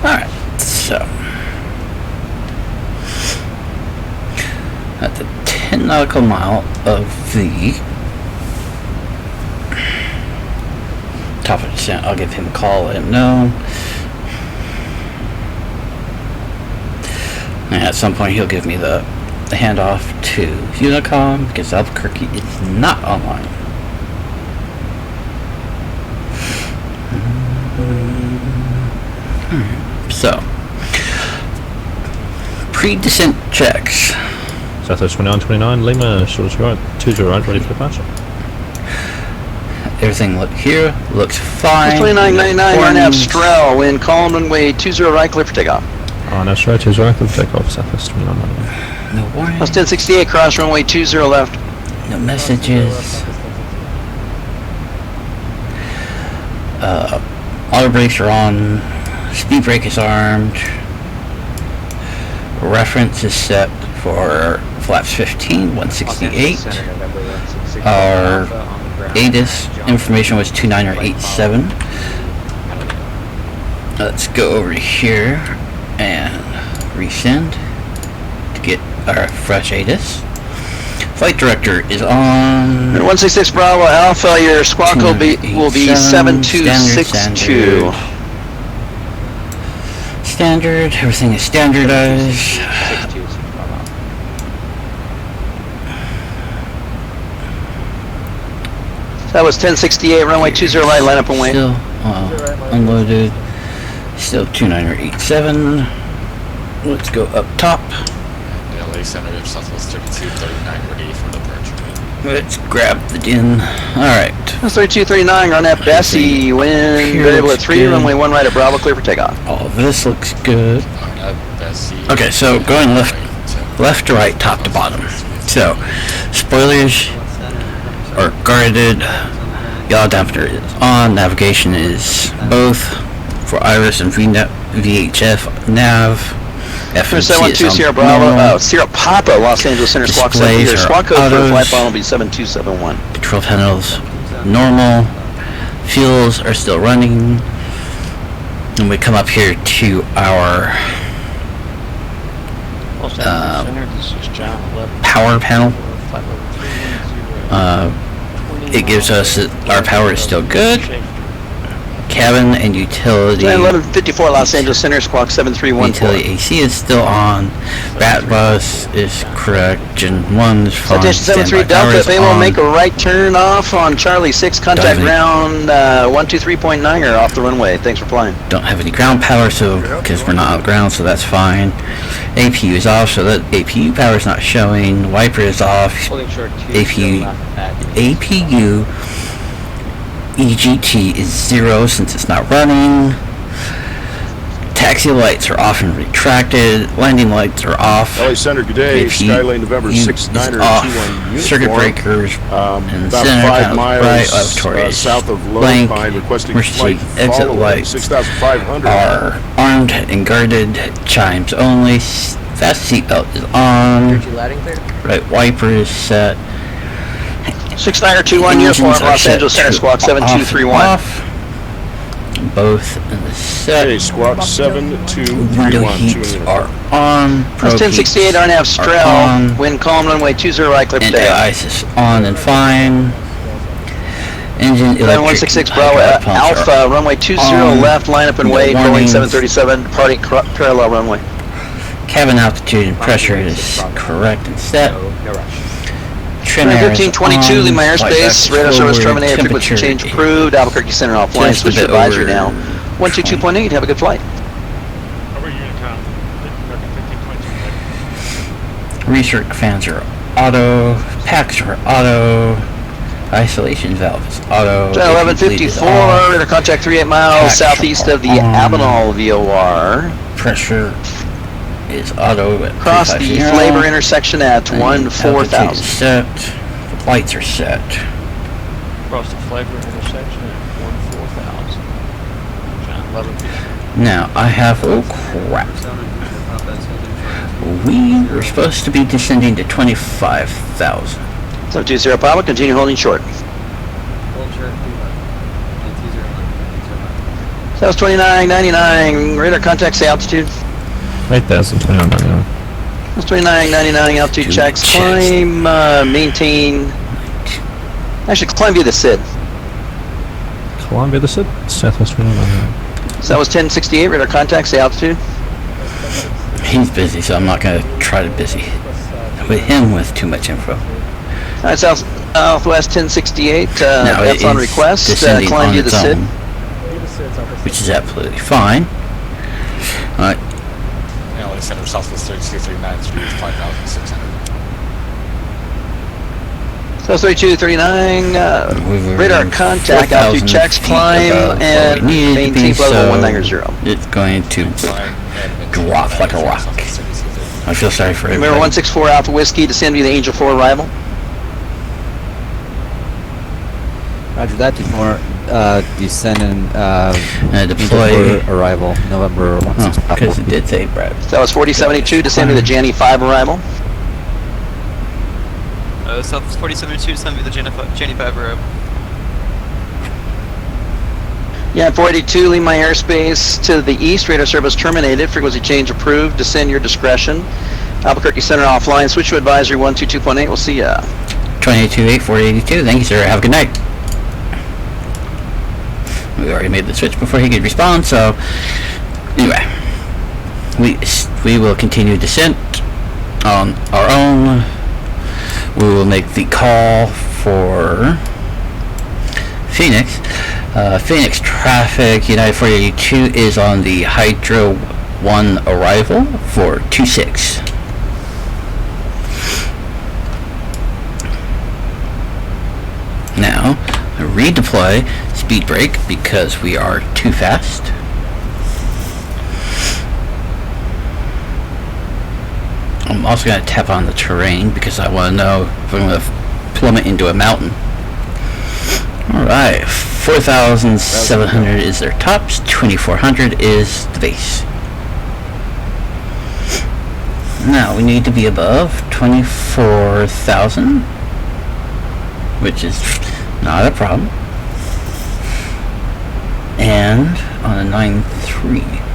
Alright, so at the 10 nautical mile of the top of descent, I'll give him a call, let him know. And at some point he'll give me the handoff to Unicom because Albuquerque is not online. So, pre-descent checks. Southwest 2929, Lima, short right, 20 right, ready for departure. Everything here looks fine. 2999, RNAV Strel, wind calm, runway 20 right, clear for takeoff. RNAV Strel, 20 right, clear for takeoff, Southwest 2999. No warning. That's 1068, cross runway 20 left. No messages. Auto brakes are on. Speed brake is armed. Reference is set for flaps 15, 168. Our ATIS information was 2987. Let's go over here and resend to get our fresh ATIS. Flight director is on 166 Bravo Alpha, your squawk will be 7262. Standard, everything is standardized. That was 1068, runway 20 right, line up and wait. Still unloaded. Still 2987. Let's go up top. LA Center, Southwest 3239, ready for departure. Let's grab the DIN. Alright. That's 3239, run at Bessie, wind variable at 3, runway 1 right at Bravo, clear for takeoff. All of this looks good. Bessie. Okay, so going left to right, top to bottom. So, spoilers are guarded. Yaw dampener is on. Navigation is both for Iris and VHF nav. FMC 712 Sierra Bravo, Sierra Papa, Los Angeles Center, squawk 7 here. Squawk code for flight final will be 7271. Control panels normal. Fuels are still running. And we come up here to our power panel. It gives us that our power is still good. Cabin and utility. 1154 Los Angeles Center, squawk 7314. Utility AC is still on. Bat bus is correct. Gen 1 is fine. Citation 73 Delta, they will make a right turn off on Charlie 6, contact ground 123.9 off the runway. Thanks for flying. Don't have any ground power, so because we're not on the ground, so that's fine. APU is off, so that APU power is not showing. Wiper is off. APU EGT is 0 since it's not running. Taxi lights are off and retracted. Landing lights are off. LA Center, good day. Skylane November 6921 Circuit breakers and about center 5 miles right lavatories south of Lower blank. Pine, requesting Emergency flight exit following lights 6500 are armed and guarded. Chimes only. Fast seatbelt is on. Right wiper is set. 6921 uniform, Los Angeles Center, squawk 7231. Both in the set. Hey, squawk 7231. Window heats are on. That's 1068 RNAV Strel. Wind calm, runway 20 right, clear for And takeoff. AIS is on and fine. Engine electric 166 Bravo Alpha, runway 20 left, line up and wait, Boeing 737, departing parallel runway. Cabin altitude and pressure is correct and set. Trim air is 1522, leave my on. airspace, Flight radar service forward, terminated, frequency change temperature approved, Albuquerque Center offline, just a switch to bit advisory over now. 122.8, have a good flight. Recirc fans are auto. Packs are auto. Isolation valve is auto. 1154, radar contact 38 miles Packs southeast are of the on. Avenal VOR. Pressure is auto at Cross the 350. Flavor intersection at 14000. Altitude is set. The lights are set. Across the Flavor intersection at 14000. John 11. Now I have, oh crap. We were supposed to be descending to 25,000. So 20 Papa, continue holding short. So that was 2999, radar contact, say altitude. 8,000, 2999. That's 2999 altitude checks. Climb, maintain. Actually, climb via the SID. Columbia, the SID, Southwest 2999. So that was 1068, radar contact, say altitude. He's busy, so I'm not going to try to busy with him with too much info. Alright, southwest 1068, Now that's it on is request. descending Climb on via the its SID. own, which is absolutely fine. Alright, LA Center, Southwest 3239, speed 5,600. So 3239, we're radar contact, altitude 4,000 checks, feet climb, above where and we needed to maintain be, level so 190. it's going to drop like a rock. I feel sorry for Remember everybody. 164 Alpha Whiskey, descend via the Angel 4 arrival. Roger that, before descend and deploy arrival, November 16. Because it did say Brad. So that was 4072, descend via the Janny 5 arrival. Southwest 4072, send me the Jenny 5 rope. Yeah, 482, leave my airspace to the east, radar service terminated, frequency change approved, descend your discretion. Albuquerque Center offline, switch to advisory 122.8, we'll see ya. 22.8, 482, thank you sir, have a good night. We already made the switch before he could respond, so anyway, we will continue descent on our own. We will make the call for Phoenix. Phoenix traffic, United 482 is on the Hydro 1 arrival for 26. Now, redeploy speed brake because we are too fast. I'm also going to tap on the terrain because I want to know if I'm going to plummet into a mountain. Alright, 4,700 is their tops, 2,400 is the base. Now we need to be above 24,000, which is not a problem. And on a 9.3.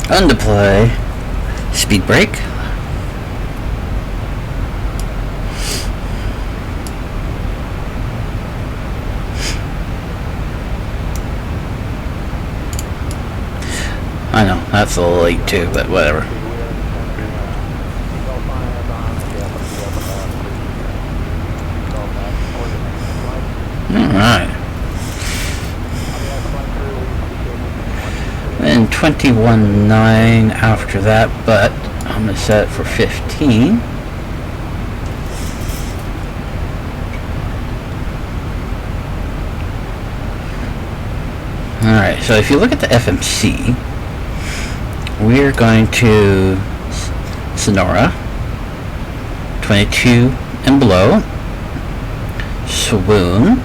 Undeploy speed brake. I know, that's a little late too, but whatever. Alright. And 21.9 after that, but I'm going to set it for 15. Alright, so if you look at the FMC, we're going to Sonora, 22 and below, Swoon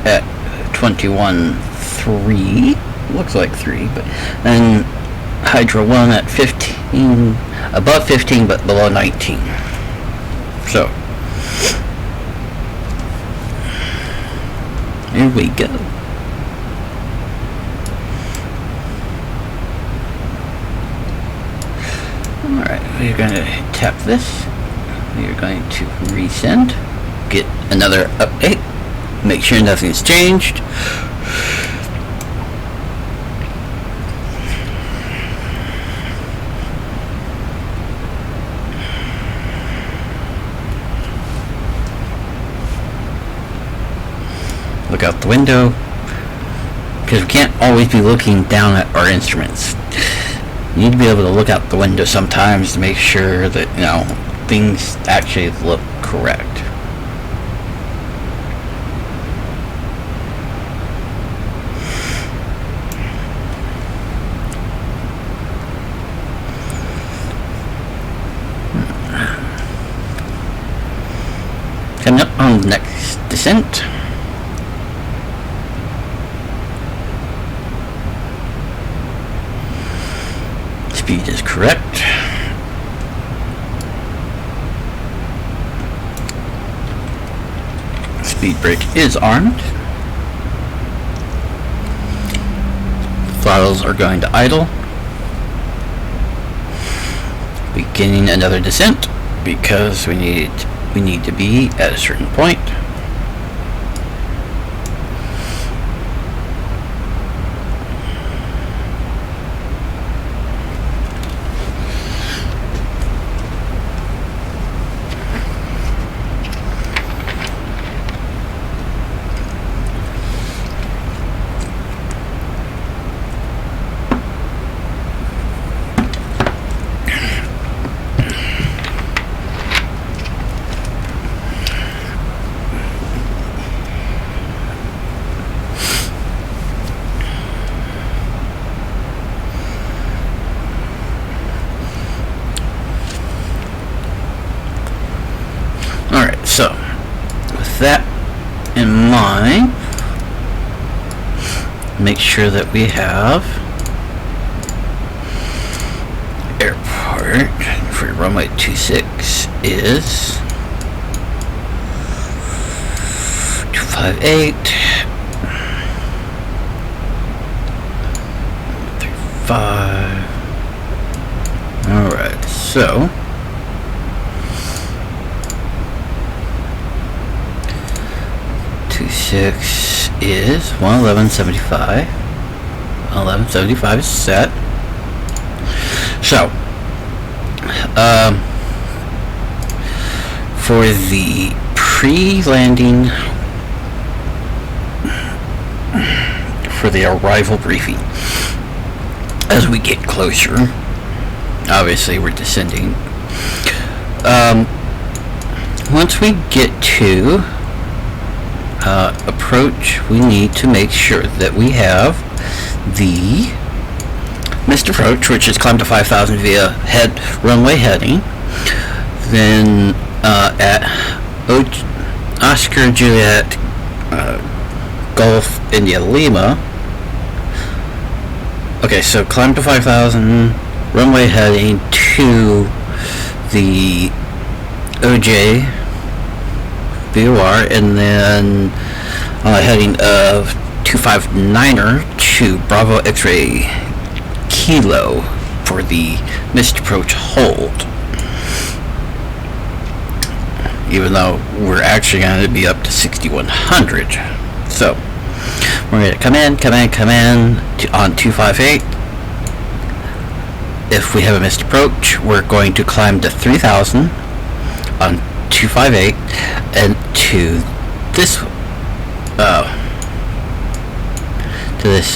at 21.3, looks like 3, but then Hydro 1 at 15, above 15 but below 19. So here we go. Alright, we're going to tap this. We're going to resend, get another update, make sure nothing's changed. Look out the window, because we can't always be looking down at our instruments. You need to be able to look out the window sometimes to make sure that, you know, things actually look correct. Coming up on the next descent. Speed is correct. Speed brake is armed. Throttles are going to idle. Beginning another descent because we need to be at a certain point. So, with that in mind, make sure that we have airport for runway 26 is 258, 35. Alright, so 26 is 111.75. 111.75 is set. So, for the pre-landing, for the arrival briefing, as we get closer, obviously we're descending. Once we get to approach, we need to make sure that we have the missed approach, which is climb to 5,000 via runway heading. Then at Oscar Juliet Golf India Lima. Okay, so climb to 5,000, runway heading to the OJ VOR, and then heading of 259er to Bravo X-Ray Kilo for the missed approach hold. Even though we're actually going to be up to 6,100. So, we're going to come in on 258. If we have a missed approach, we're going to climb to 3,000 on 258 and to this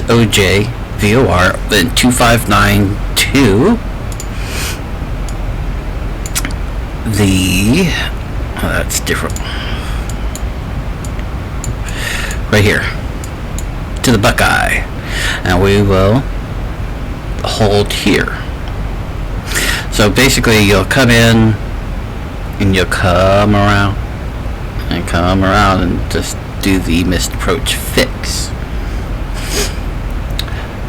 OJ VOR, then 2592 that's different. Right here to the Buckeye, and we will hold here. So basically you'll come in and you'll come around and just do the missed approach fix.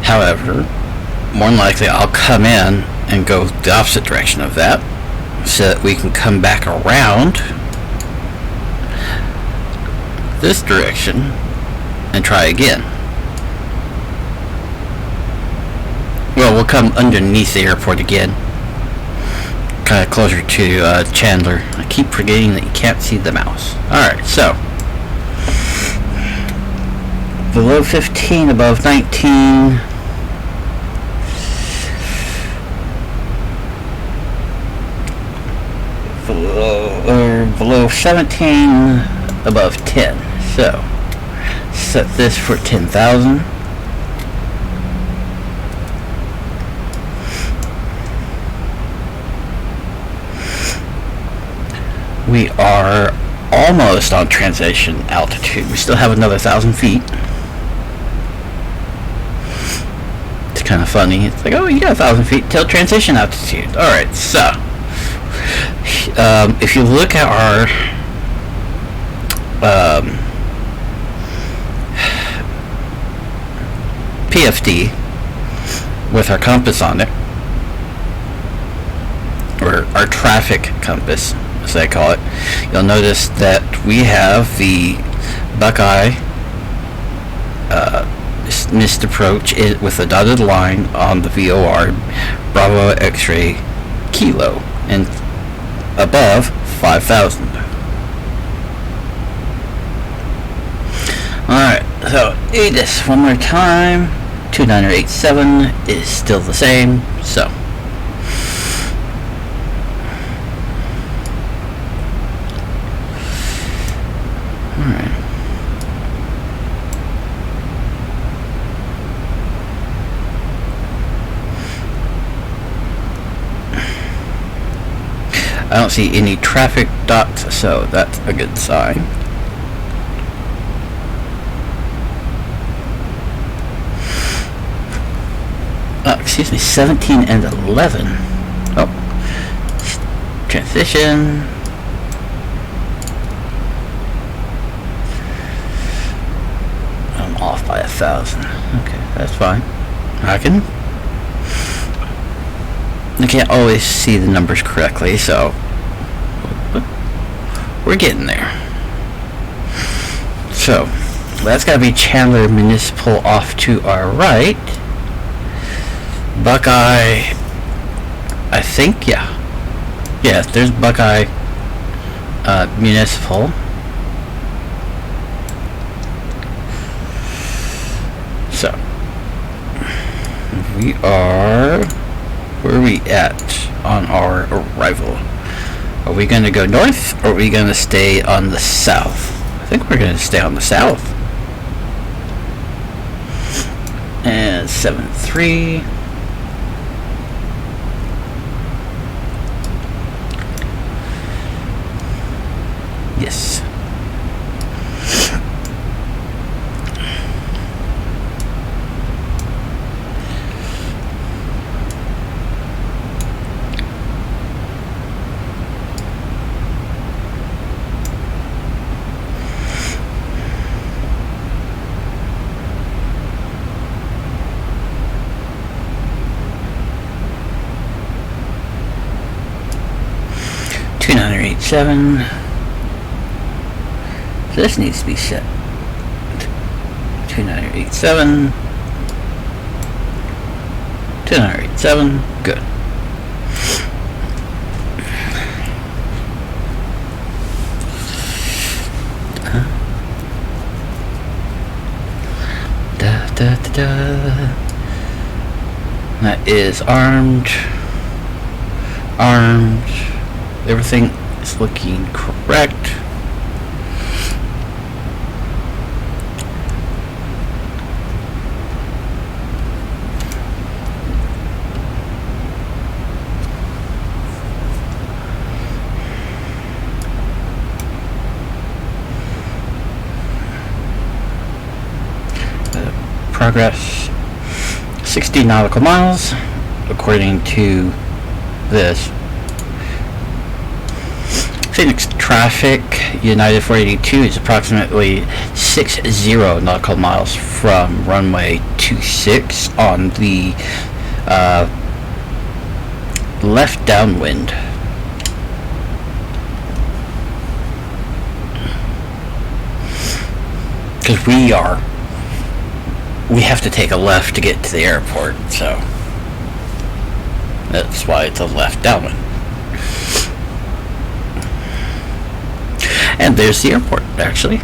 However, more than likely I'll come in and go the opposite direction of that so that we can come back around this direction and try again. Well, we'll come underneath the airport again, kind of closer to Chandler. I keep forgetting that you can't see the mouse. Alright, so below 15, above 19. Below 17, above 10. So set this for 10,000. We are almost on transition altitude. We still have another 1,000 feet. It's kind of funny. It's like, oh, you got 1,000 feet till transition altitude. Alright, so if you look at our PFD with our compass on it, or our traffic compass as I call it, you'll notice that we have the Buckeye missed approach with a dotted line on the VOR Bravo X-Ray Kilo and above 5,000. Alright, so ATIS one more time. 2987 is still the same, so alright. I don't see any traffic dots, so that's a good sign. Excuse me, 17 and 11. Oh, transition. I'm off by 1,000. Okay, that's fine. I can't always see the numbers correctly, so we're getting there. So that's got to be Chandler Municipal off to our right. Buckeye, I think, yeah. Yes, there's Buckeye Municipal. We are... Where are we at on our arrival? Are we going to go north, or are we going to stay on the south? I think we're going to stay on the south. And 7-3. Yes. Seven. So this needs to be set. 2987. 2987. Good. That is armed. Everything is looking correct. Progress 60 nautical miles according to this. Phoenix traffic, United 482 is approximately 60 nautical miles from runway 26 on the left downwind. Because we have to take a left to get to the airport, so that's why it's a left downwind. And there's the airport, actually.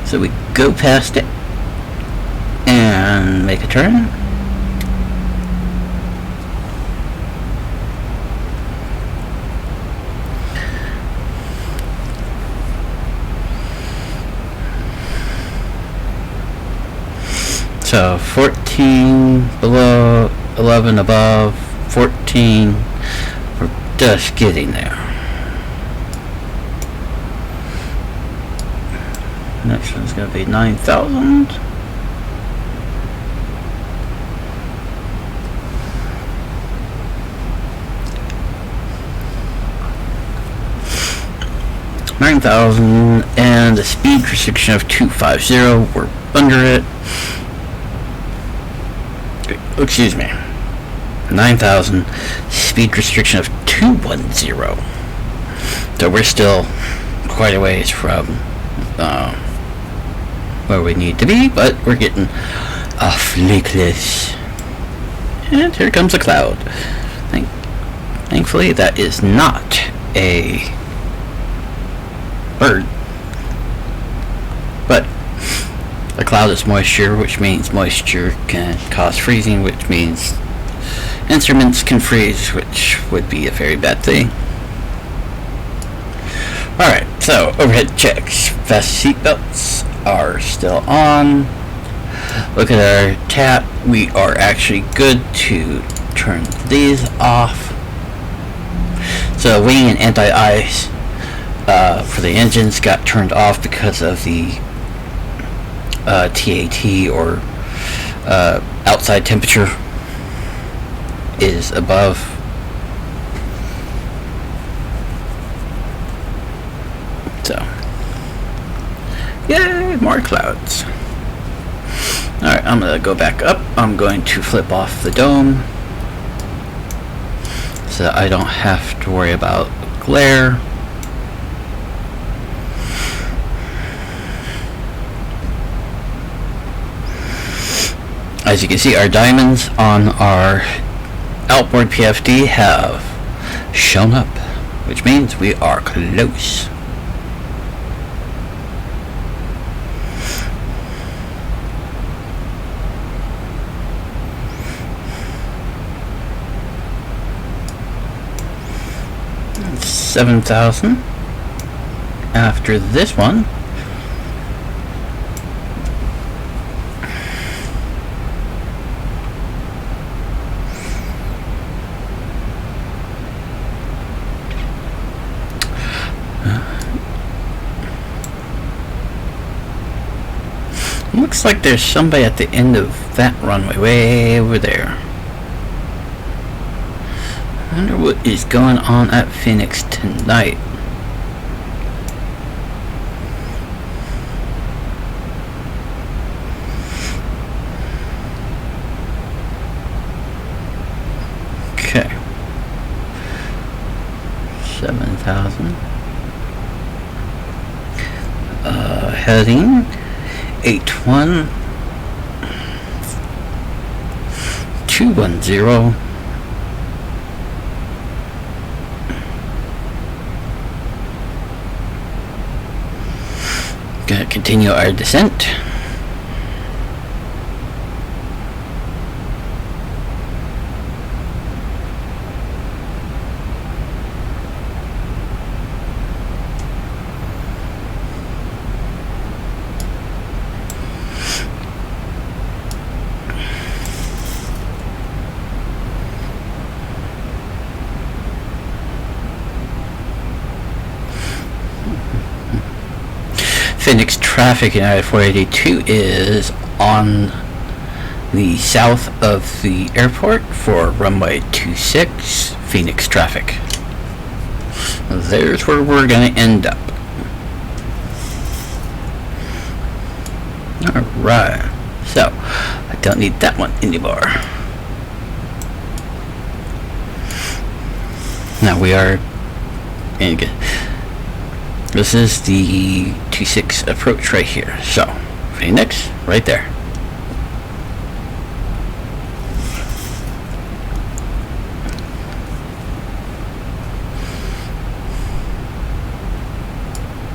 So we go past it and make a turn. So 14 below, 11 above, 14. We're just getting there. Next one's going to be 9,000. And the speed restriction of 250. We're under it. Excuse me. 9,000. Speed restriction of 210. So we're still quite a ways from where we need to be, but we're getting awfully close. And here comes a cloud. Thankfully, that is not a bird, but a cloud is moisture, which means moisture can cause freezing, which means instruments can freeze, which would be a very bad thing. Alright, so overhead checks. Fast seatbelts are still on. Look at our tap. We are actually good to turn these off. So wing and anti-ice for the engines got turned off because of the TAT, or outside temperature, is above. So, yay, more clouds. Alright, I'm going to go back up. I'm going to flip off the dome so that I don't have to worry about glare. As you can see, our diamonds on our outboard PFD have shown up, which means we are close. 7,000 after this one. Looks like there's somebody at the end of that runway, way over there. I wonder what is going on at Phoenix tonight. Okay. 7,000. Heading 81 210. Gonna continue our descent. Phoenix traffic in I-482 is on the south of the airport for runway 26, Phoenix traffic. There's where we're going to end up. Alright, so I don't need that one anymore. Now we are in good. This is the 26 approach right here. So, Phoenix, right there.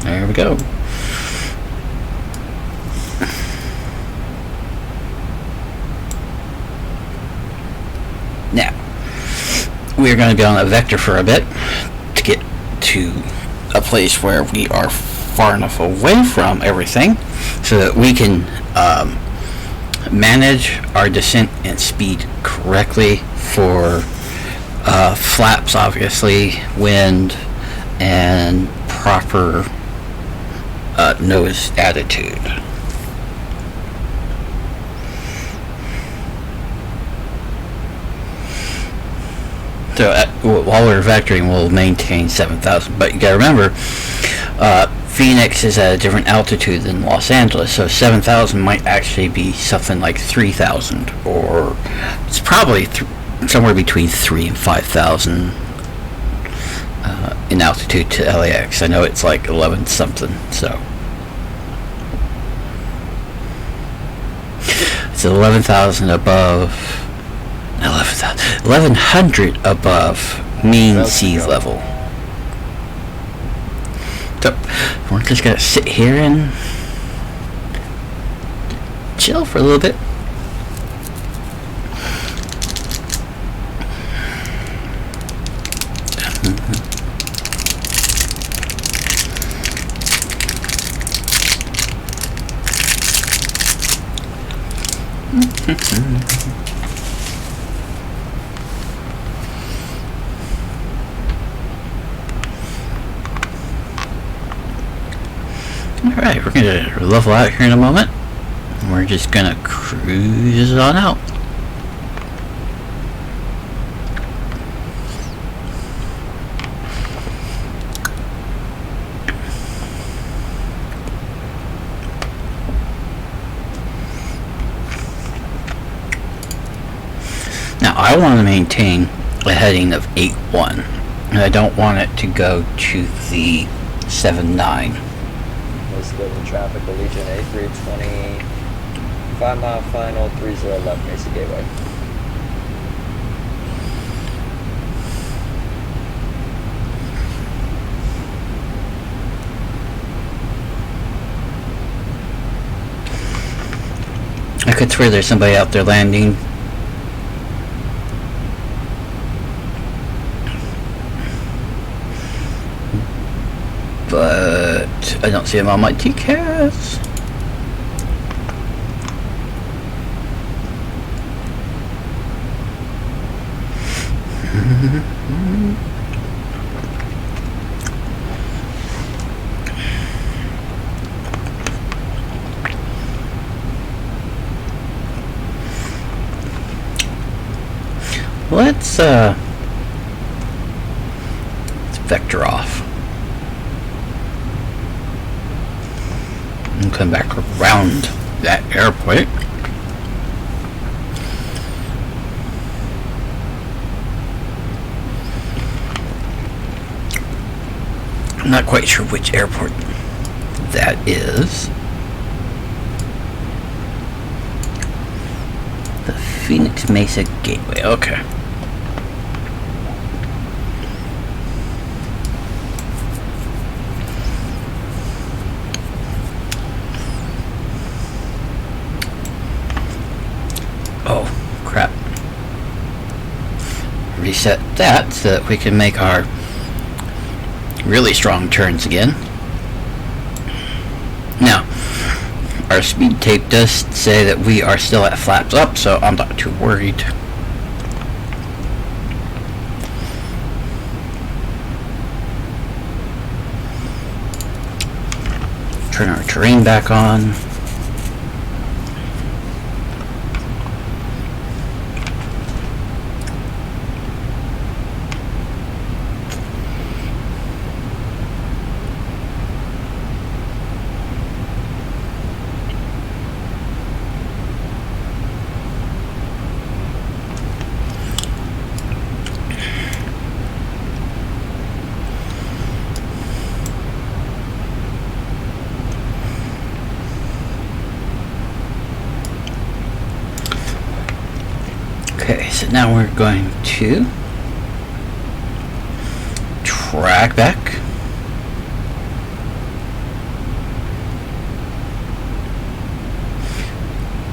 There we go. Now, we're going to be on a vector for a bit to get to a place where we are far enough away from everything so that we can manage our descent and speed correctly for flaps, obviously, wind, and proper nose attitude. So while we're vectoring, we'll maintain 7,000. But you gotta remember, Phoenix is at a different altitude than Los Angeles, so 7,000 might actually be something like 3,000, or it's probably somewhere between 3,000 and 5,000 in altitude to LAX. I know it's like 11 something, so it's 11,000 above. 1100 above mean sea level. So we're just gonna sit here and chill for a little bit. Alright, we're going to level out here in a moment. We're just going to cruise on out. Now, I want to maintain a heading of 8-1, and I don't want it to go to the 7-9. Living traffic, Allegiant A320, 5 mile final, 30 left, Mesa Gateway. I could swear there's somebody out there landing. I don't see him on my TCAS. Let's vector off and come back around that airport. I'm not quite sure which airport that is. The Phoenix Mesa Gateway, okay. Oh, crap. Reset that so that we can make our really strong turns again. Now, our speed tape does say that we are still at flaps up, so I'm not too worried. Turn our terrain back on. Okay, so now we're going to track back.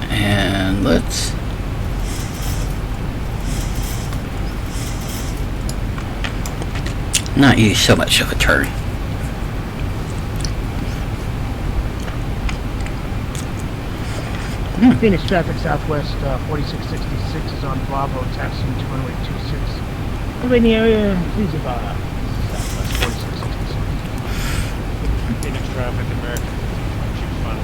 And let's not use so much of a turn. Phoenix traffic southwest 4666 is on Bravo, taxiing to runway 26. Anybody in the area, please about southwest 4666. Phoenix traffic, American. Choose final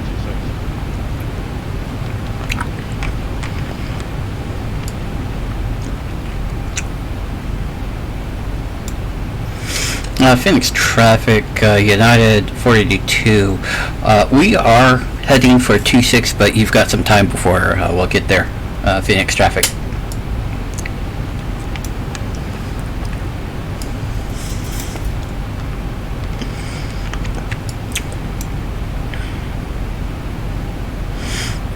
26. Phoenix traffic, United 482. We are heading for 26, but you've got some time before we'll get there. Phoenix traffic.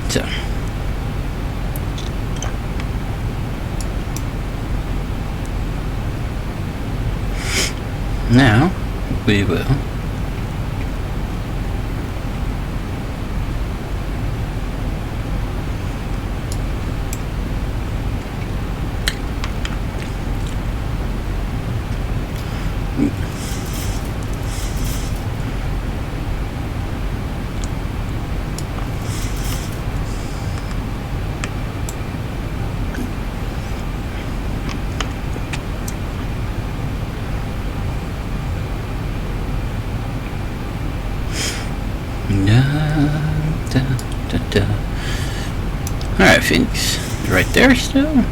So. Now, we will Alright, Phoenix, you're right there still.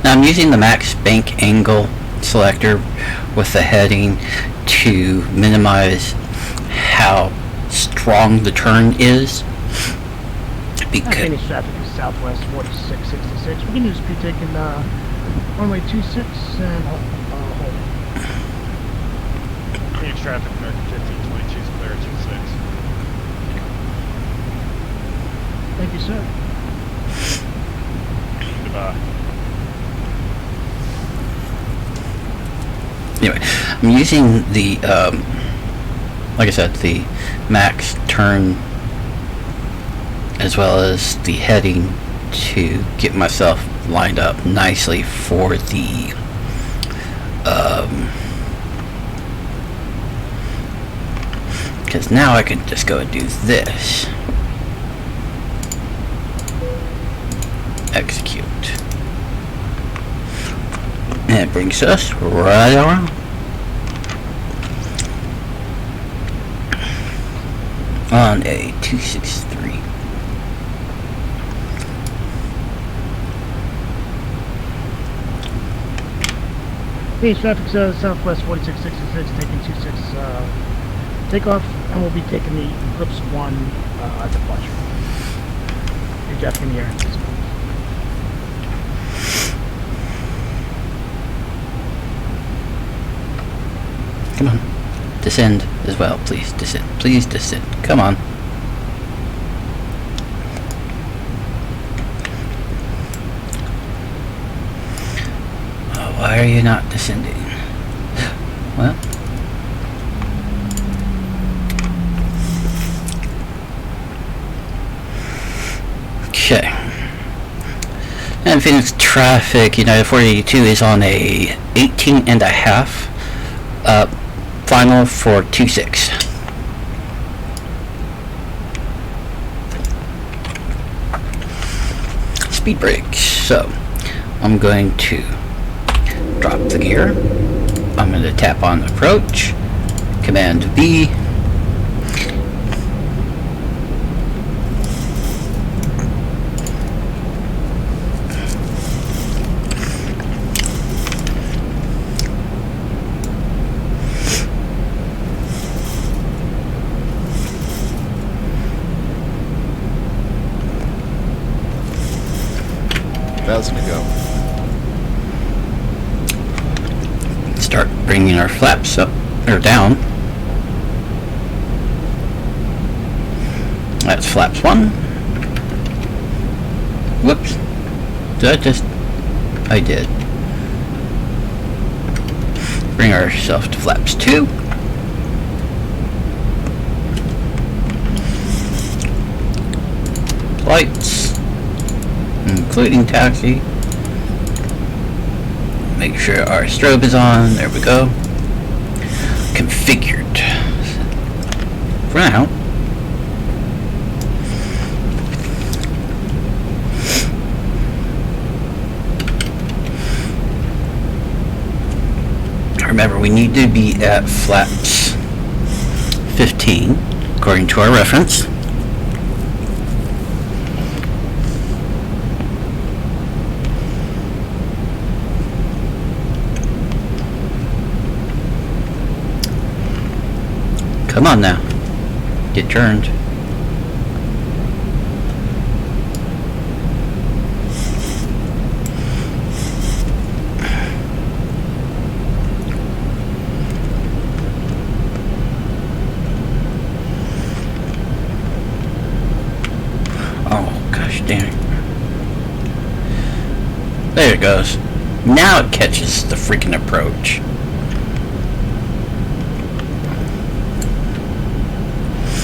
Now I'm using the max bank angle selector with the heading to minimize how strong the turn is. Because Phoenix traffic is southwest 4666. We can just be taking runway 26 and hold. Change traffic, American 1522 is clear at 26. Thank you, sir. Goodbye. Anyway, I'm using the, like I said, the max turn as well as the heading to get myself lined up nicely for the, because now I can just go and do this. Execute. And it brings us right around. On a 263. Please, traffic southwest 4666, taking 26 takeoff, and we'll be taking the Eclipse 1 departure. Hey, Jeff, in the air. Come on. Descend as well, please. Descend. Please descend. Come on. Oh, why are you not descending? Well. Okay. And Phoenix traffic, United 482 is on a 18.5. Final for 26. Speed brakes. So I'm going to drop the gear. I'm going to tap on approach. Command B. To go. Start bringing our flaps up or down. That's flaps 1. Whoops. I did. Bring ourselves to flaps 2. Lights. Including taxi. Make sure our strobe is on. There we go. Configured. For now. Remember, we need to be at flaps 15, according to our reference. Come on now. Get turned. Oh, gosh dang it. There it goes. Now it catches the freaking approach.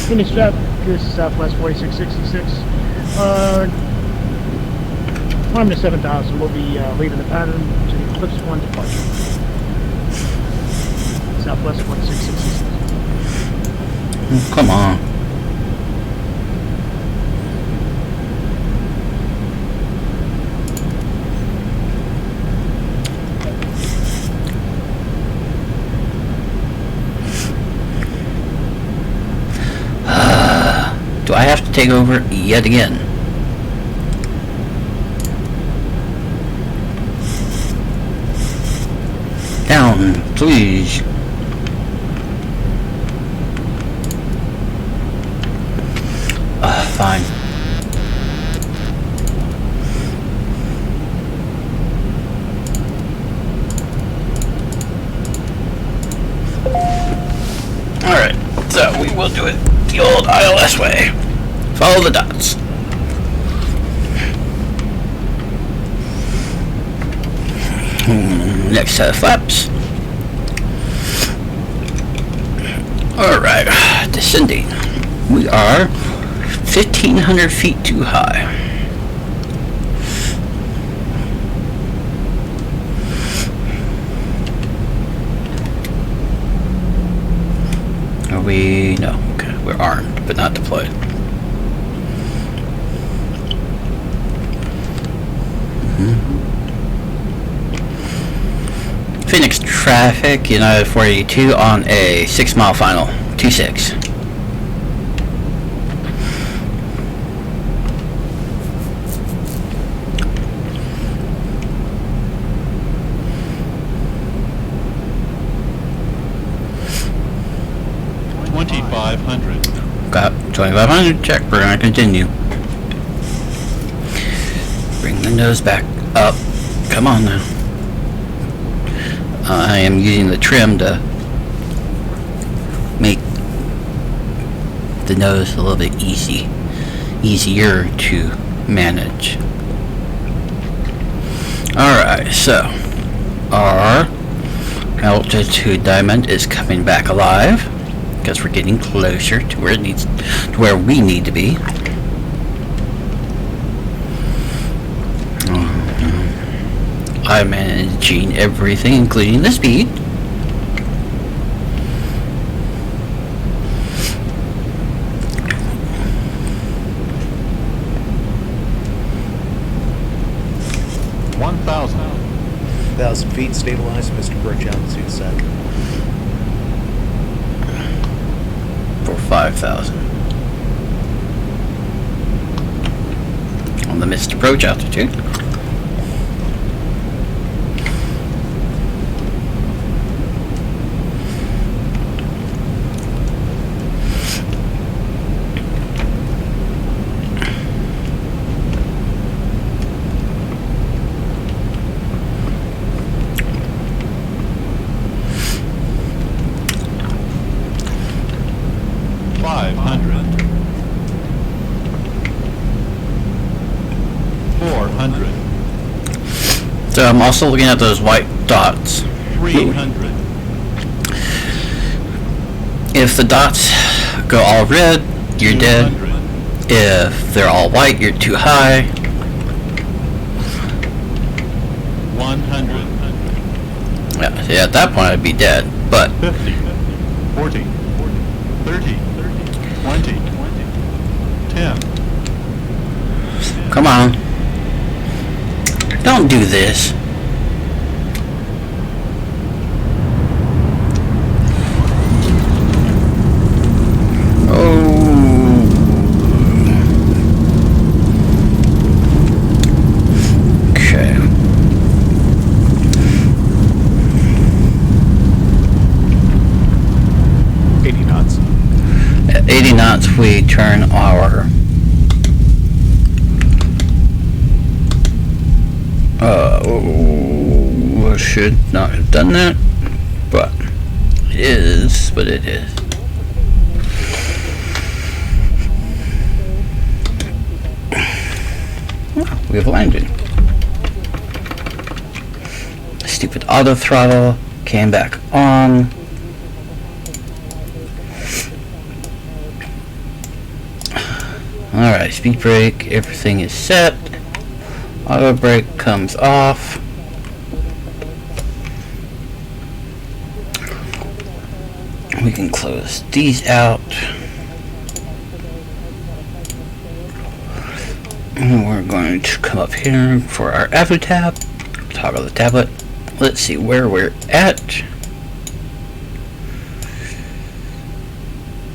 Phoenix traffic, this is southwest 4666. Climb to 7,000. We'll be leaving the pattern to the Eclipse 1 departure. Southwest 4666. Come on. Do I have to take over yet again? Down, please. Fine. we'll do it the old ILS way. Follow the dots. Next set of flaps. Alright, descending. We are 1,500 feet too high. Are we? No. Okay, we're armed, but not deployed. Phoenix traffic, United 482 on a 6-mile final. 26. Got 2,500. Check. We're gonna continue. Bring the nose back up. Come on now. I am using the trim to make the nose a little bit easier to manage. Alright, so our altitude diamond is coming back alive because we're getting closer to where we need to be. I'm managing everything, including the speed. Thousand feet, stabilized, Mr. Bridge, altitude set. For 5,000. On the missed approach altitude. So I'm also looking at those white dots. 300. If the dots go all red, you're dead. If they're all white, you're too high. 100. Yeah, see, at that point I'd be dead, but 50, 40, 30, 20, 10. Come on. Don't do this. Okay. 80 knots. At 80 knots, we turn our should not have done that, but it is what it is. We've landed. Stupid auto throttle came back on. Alright, speed brake, everything is set. Auto brake comes off. We can close these out. And we're going to come up here for our AVU tab. Toggle the tablet. Let's see where we're at.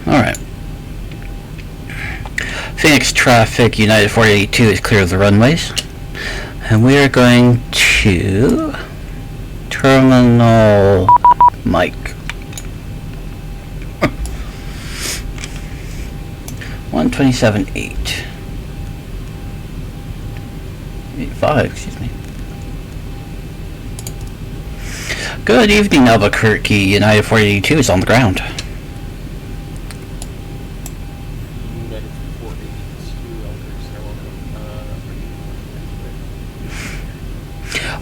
Alright. Phoenix traffic, United 482 is clear of the runways. And we are going to terminal mic. 127.8. 85, excuse me. Good evening, Albuquerque. United 482 is on the ground.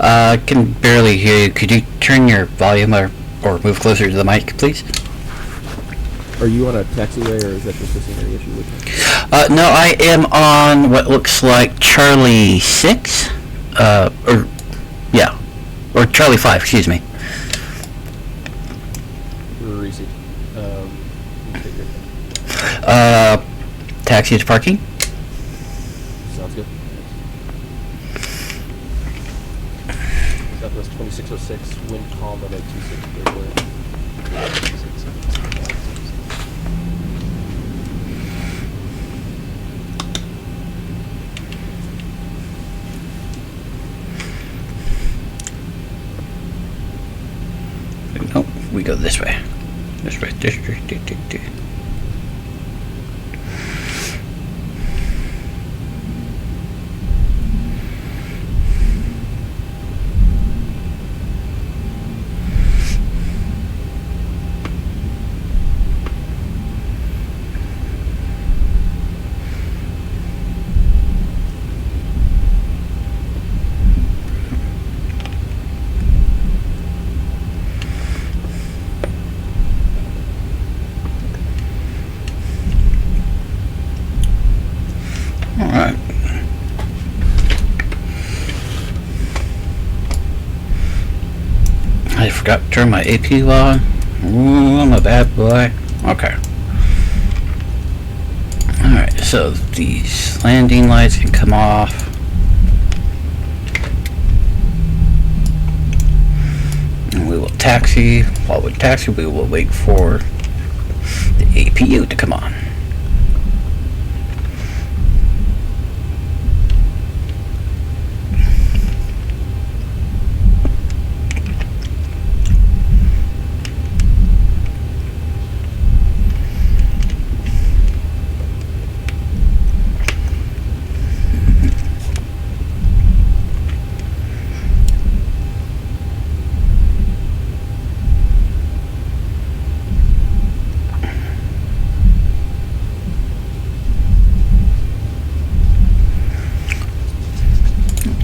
I can barely hear you. Could you turn your volume or move closer to the mic, please? Are you on a taxiway, or is that just a scenery issue with me? No, I am on what looks like Charlie 6, or Charlie 5, excuse me. Receipt. Take your Taxi to parking. Sounds good. Southwest 2606, wind calm at 26 breakaway. No, we go this way. This way. Alright. I forgot to turn my AP on. Ooh, I'm a bad boy. Okay. Alright, so these landing lights can come off. And we will taxi. While we taxi, we will wait for the APU to come on.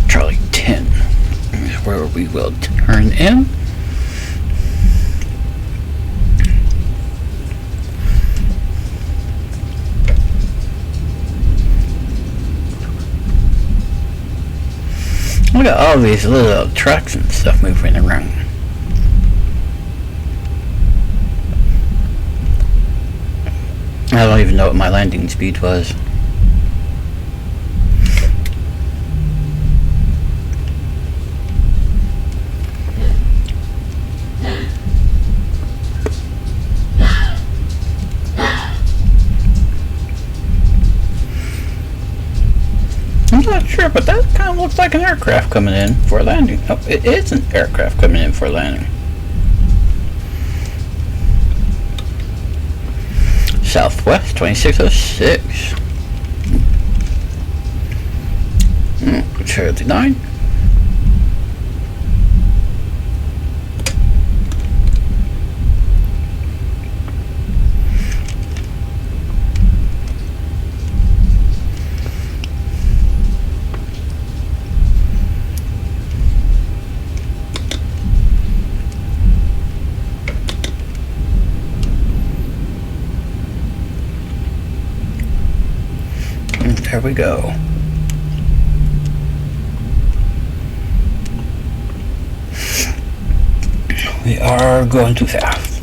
Charlie 10 is where we will turn in. Look at all these little trucks and stuff moving around. I don't even know what my landing speed was. I'm not sure, but that kind of looks like an aircraft coming in for a landing. Oh, it is an aircraft coming in for a landing. Southwest 2606. Charlie 9. There we go. We are going too fast.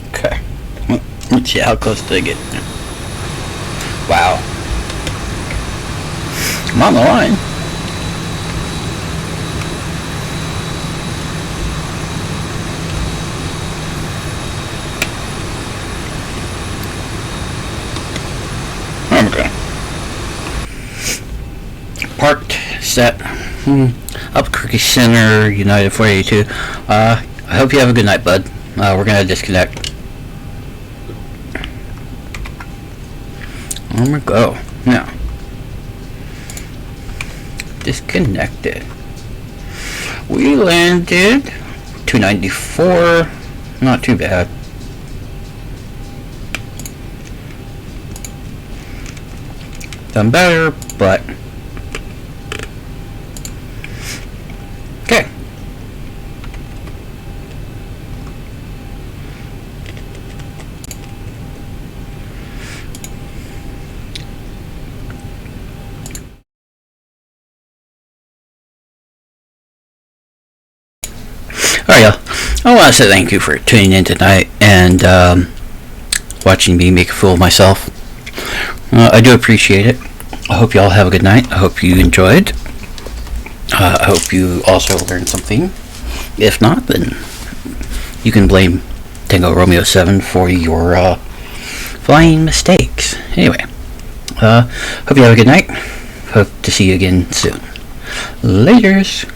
Okay. Let's see how close do I get. Wow. I'm on the line. Okay. Parked, set. Albuquerque Center, United 482. I hope you have a good night, bud. We're gonna disconnect. There we go. Now. Disconnected. We landed 294. Not too bad. Done better, but okay. Alright, y'all. I want to say thank you for tuning in tonight and watching me make a fool of myself. I do appreciate it. I hope y'all have a good night. I hope you enjoyed. I hope you also learned something. If not, then you can blame Tango Romeo 7 for your flying mistakes. Anyway, hope you have a good night. Hope to see you again soon. Laters.